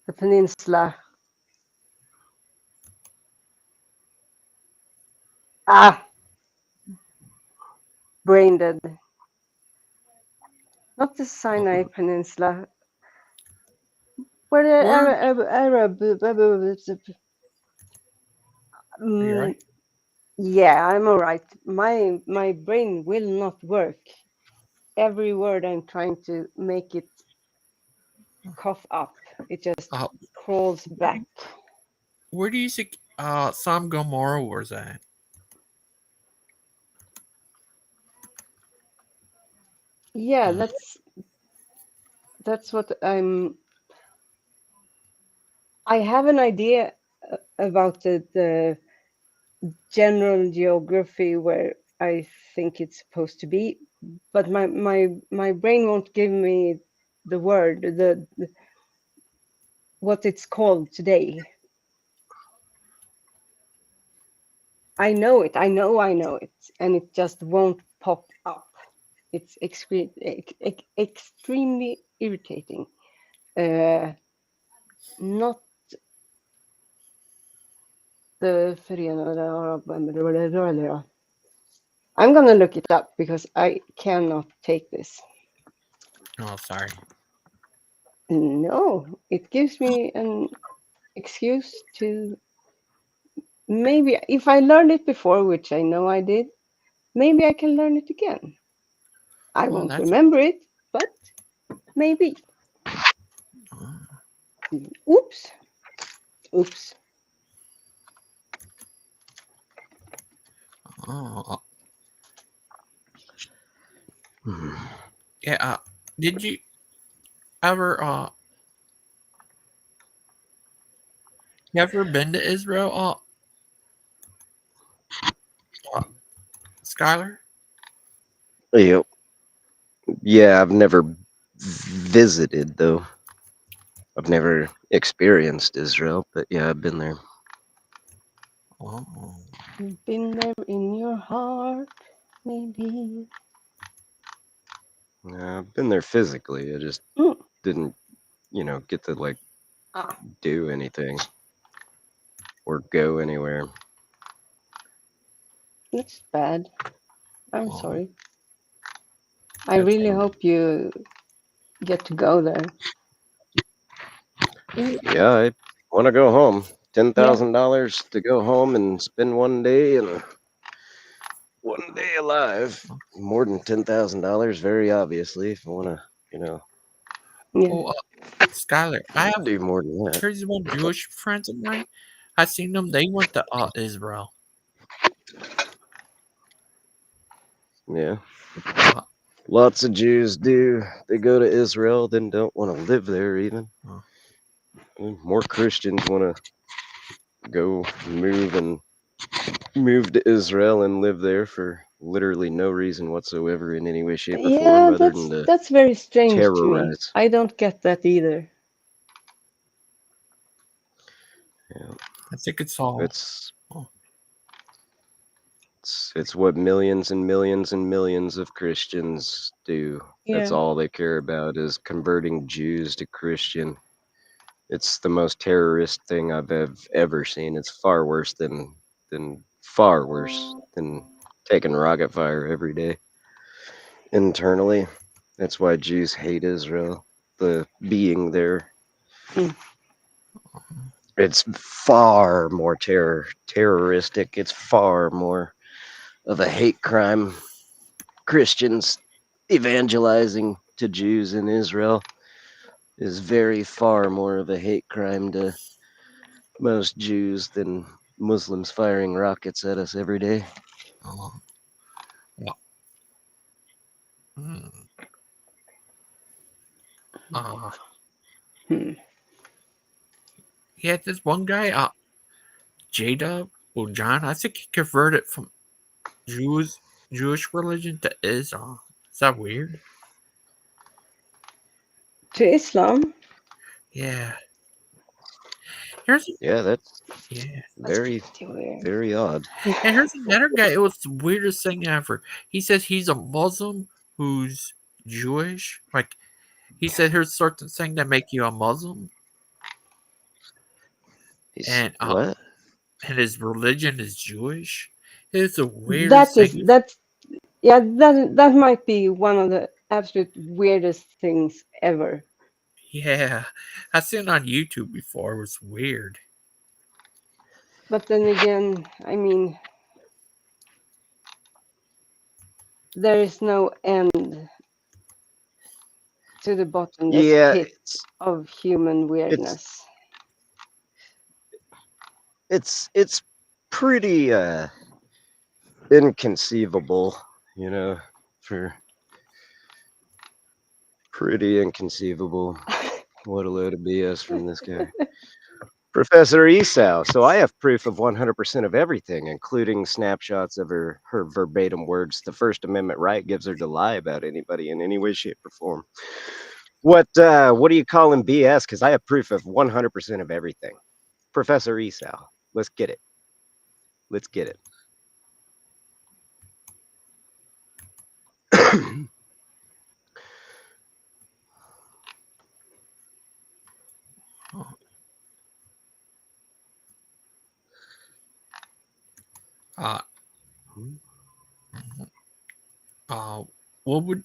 the peninsula. Ah, brain dead. Not the Sinai Peninsula. Where the where? Arab. Are you right? Yeah, I'm all right. My brain will not work. Every word I'm trying to make it cough up, it just Uh, crawls back. where do you think Sam Gomorrah was at? Yeah, Uh, that's what I have an idea about the general geography where I think it's supposed to be, but my brain won't give me the word, the what it's called today. I know it, I know it, and it just won't pop up. It's extremely irritating. Not the I'm gonna look it up because I cannot take this. oh, sorry. No, it gives me an excuse to maybe if I learned it before, which I know I did, maybe I can learn it again. I Well, won't that's remember it, but maybe. Oops. Oops. oh Hmm. yeah. Did you ever you ever been to Israel? Skylar? Yep. Yeah, I've never visited though. I've never experienced Israel, but yeah, I've been there. Oh, Been there in your heart, maybe. Yeah, I've been there physically. I just Mm. didn't, get to like Ah, do anything or go anywhere. that's bad. I'm oh, sorry. I that's really hope you get to go there. Yeah, I want to go home. Yeah. $10,000 to go home and spend one day and one day alive. More than $10,000, very obviously. If I want to, Yeah. oh, Skylar. I have do more than that. here's one Jewish friends of mine. I seen them. They went to Israel. Yeah, Uh, lots of Jews do. They go to Israel, then don't want to live there even. uh, And more Christians want to go move to Israel and live there for literally no reason whatsoever in any way, shape, or form, Yeah, other than to that's very strange to me. terrorize. I don't get that either. Yeah. I think it's all. It's Oh, it's what millions and millions and millions of Christians do. That's Yeah. all they care about is converting Jews to Christian. It's the most terrorist thing I've ever seen. It's far worse than taking rocket fire every day internally. That's why Jews hate Israel, the being there. Mm. It's far more terroristic. It's far more of a hate crime. Christians evangelizing to Jews in Israel is very far more of a hate crime to most Jews than Muslims firing rockets at us every day. oh, yeah. Hmm. Uh, Hmm. yeah, this one guy, J-Dub, well, John, I think he converted from Jewish religion to Islam. Is that weird? To Islam? Yeah. Here's Yeah, that's yeah. That's very, pretty weird. very odd. And here's another guy. It was the weirdest thing ever. He says he's a Muslim who's Jewish. Like he said, here's certain thing that make you a Muslim, He's and what? and his religion is Jewish. It's the That weirdest is thing. yeah, that might be one of the absolute weirdest things ever. Yeah, I've seen it on YouTube before. It was weird. But then again, I mean, there is no end to the bottomless Yeah, pit of human it's weirdness. it's pretty inconceivable, for pretty inconceivable. What a load of BS from this guy. Professor Esau. So I have proof of 100% of everything, including snapshots of her verbatim words. The First Amendment right gives her to lie about anybody in any way, shape, or form. What are you calling BS? Because I have proof of 100% of everything. Professor Esau, let's get it. Let's get it. Uh, what would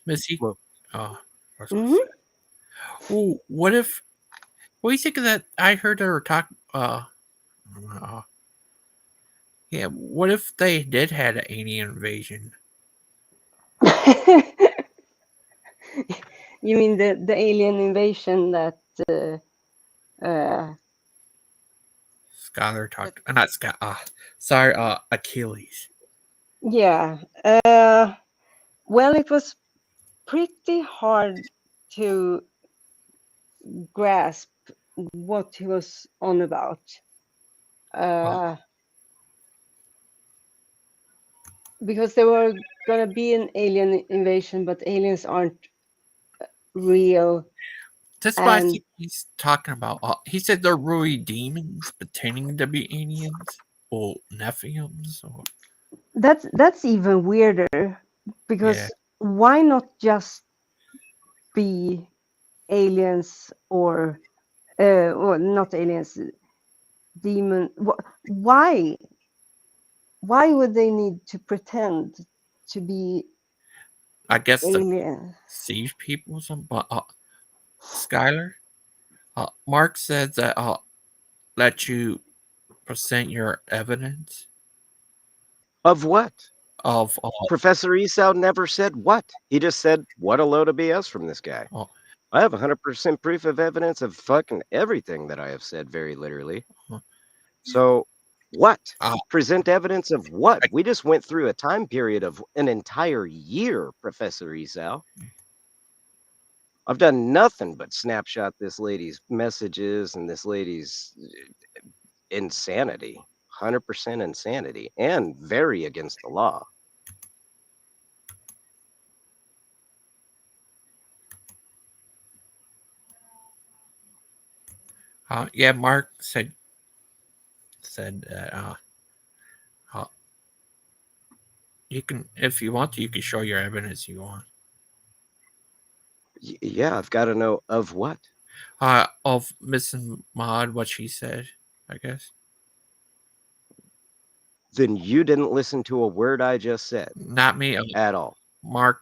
Missy? Well, What's Mhm. Ooh, what if? What do you think of that? I heard they were talking. Yeah. What if they did had an alien invasion? You mean the alien invasion that Skylar talked. Not Sky. Sorry. Achilles. yeah. Well, it was pretty hard to grasp what he was on about. Because there were gonna be an alien invasion, but aliens aren't real. That's what I And think he's talking about. He said they're really demons pretending to be aliens or Nephiums. Or that's even weirder, because why not just be aliens or well, not aliens, demon? Why would they need to pretend to be I guess to alien? deceive people or something. But Skylar, Mark said that let you present your evidence of what? of Professor Esau never said what. He just said, what a load of BS from this guy. I have 100% proof of evidence of fucking everything that I have said, very literally. So, what? Present evidence of what? We just went through a time period of an entire year, Professor Esau. I've done nothing but snapshot this lady's messages and this lady's insanity. 100% insanity and very against the law. Yeah, Mark said that you can, if you want to, you can show your evidence you want. Yeah, I've got to know of what. Of Mrs. Maud, what she said, I guess. Then you didn't listen to a word I just said. Not me. At all. Mark.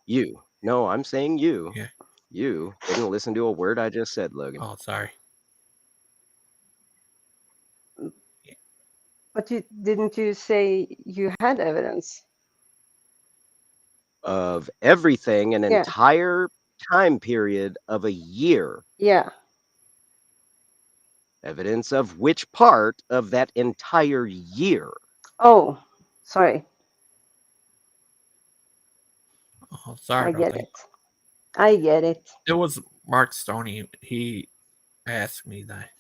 You. No, I'm saying you. Yeah. You didn't listen to a word I just said, Logan. Oh, sorry. But didn't you say you had evidence? Of everything, an entire time period of a year. Yeah. Evidence of which part of that entire year? Oh, sorry. Oh, sorry I about get that. it. I get it. It was Mark Stoney. He asked me that.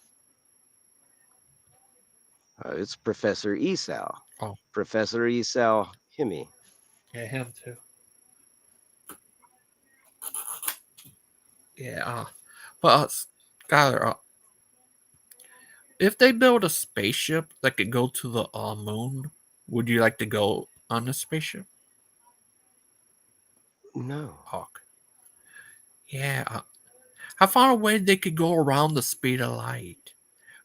It's Professor Esau. Oh. Professor Esau Himi. Yeah, him too. Yeah. But Skyler, if they build a spaceship that could go to the moon, would you like to go on a spaceship? No. Hawk. Yeah. How far away they could go around the speed of light?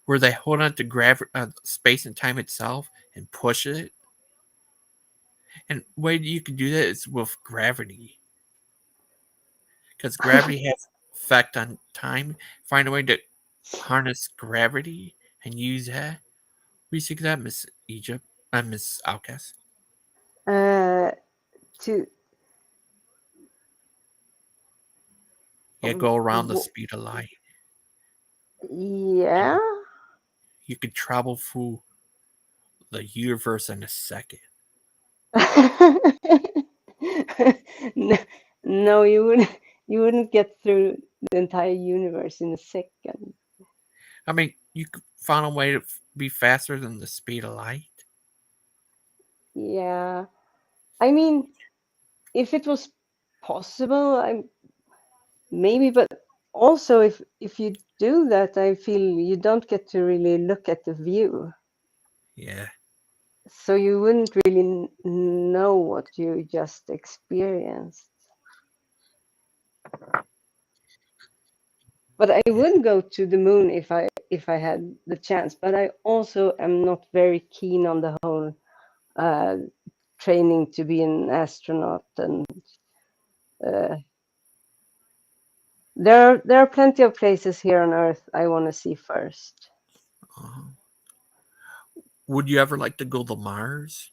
Where they hold on to space and time itself and push it? And the way you can do that is with gravity. Because gravity has effect on time. Find a way to harness gravity and use that. What do you think of that, Miss Egypt? Miss Outcast? To Yeah, go around the speed of light. Yeah. You could travel through the universe in a second. No, you wouldn't. You wouldn't get through the entire universe in a second. I mean, you could find a way to be faster than the speed of light. Yeah, I mean, if it was possible, maybe, but also if you do that, I feel you don't get to really look at the view. Yeah. So you wouldn't really know what you just experienced. But I would go to the moon if I had the chance. But I also am not very keen on the whole training to be an astronaut, and there are plenty of places here on Earth I want to see first. Would you ever like to go to Mars?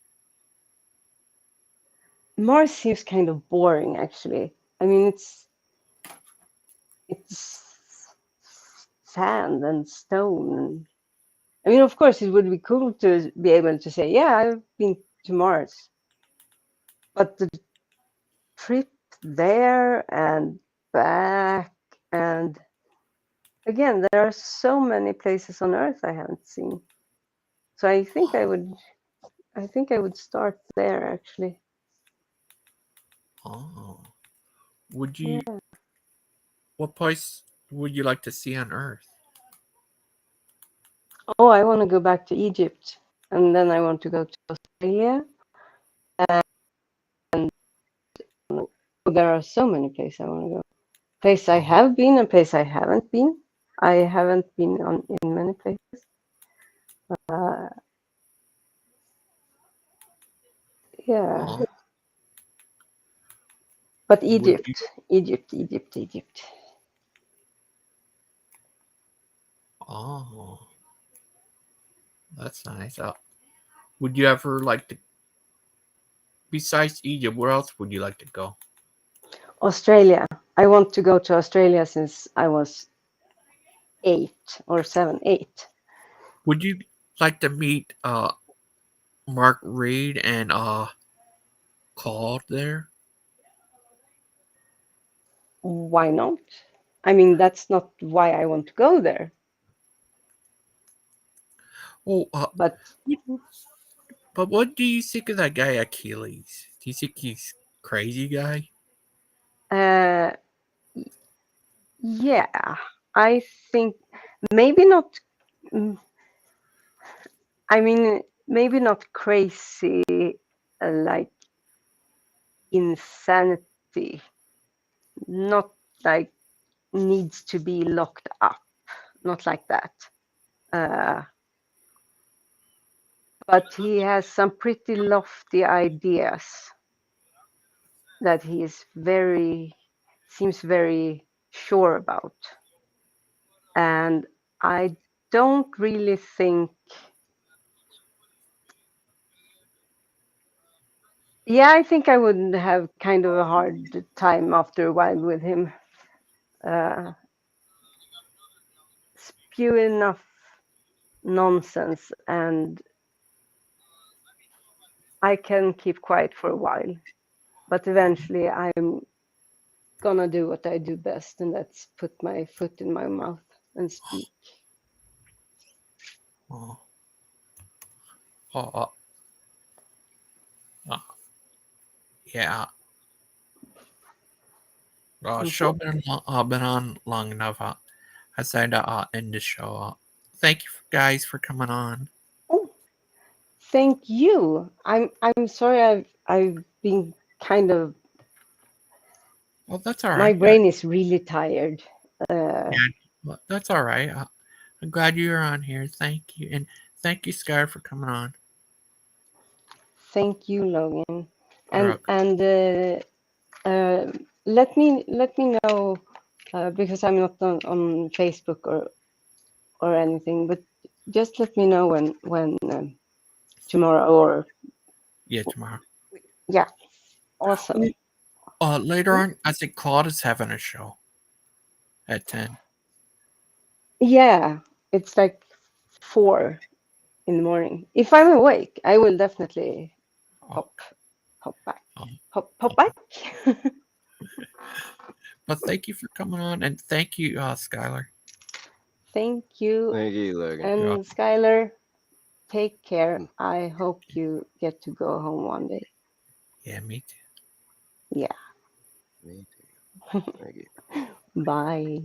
Mars seems kind of boring, actually. I mean, it's sand and stone. I mean, of course, it would be cool to be able to say, "Yeah, I've been to Mars," but the trip there and back, and again, there are so many places on Earth I haven't seen. So I think I would start there, actually. Oh. Would you? Yeah. What place would you like to see on Earth? Oh, I want to go back to Egypt, and then I want to go to Australia, and there are so many places I want to go. Place I have been and place I haven't been. I haven't been in many places. Yeah. Oh. But Would Egypt, you? Egypt. Oh. That's nice. Would you ever like to? Besides Egypt, where else would you like to go? Australia. I want to go to Australia since I was 8 or 7, 8. Would you like to meet Mark Reed and Claude there? why not? I mean, that's not why I want to go there. Oh, But but what do you think of that guy Achilles? Do you think he's crazy guy? uh, yeah, I think maybe not. mm, I mean, maybe not crazy, like insanity. Not like needs to be locked up. Not like that. Uh, but he has some pretty lofty ideas that he is seems very sure about. And I don't really think, yeah, I think I would have kind of a hard time after a while with him. Uh, spew enough nonsense and I can keep quiet for a while, but eventually I'm gonna do what I do best, and that's put my foot in my mouth and speak. Oh, oh, uh, yeah. Show been on long enough. I decided to end the show. Thank you guys for coming on. Oh, thank you. I'm sorry I've been kind of, Well, that's all my right. brain is really tired. Yeah, well, that's all right. I'm glad you're on here. Thank you, and thank you, Sky, for coming on. Thank you, Logan. You're And let me know because I'm not on Facebook or anything, but just let me know when tomorrow or yeah, tomorrow. yeah, awesome. Later on, I think Claude is having a show at 10. Yeah, it's like 4 in the morning. If I'm awake, I will definitely Oh, hop back, um, hop back. but thank you for coming on, and thank you, Skylar. Thank you, Thank you, Logan. and Skylar, take care. Mm. I hope you get to go home one day. Yeah, me too. Yeah. Me too. Thank you. Bye.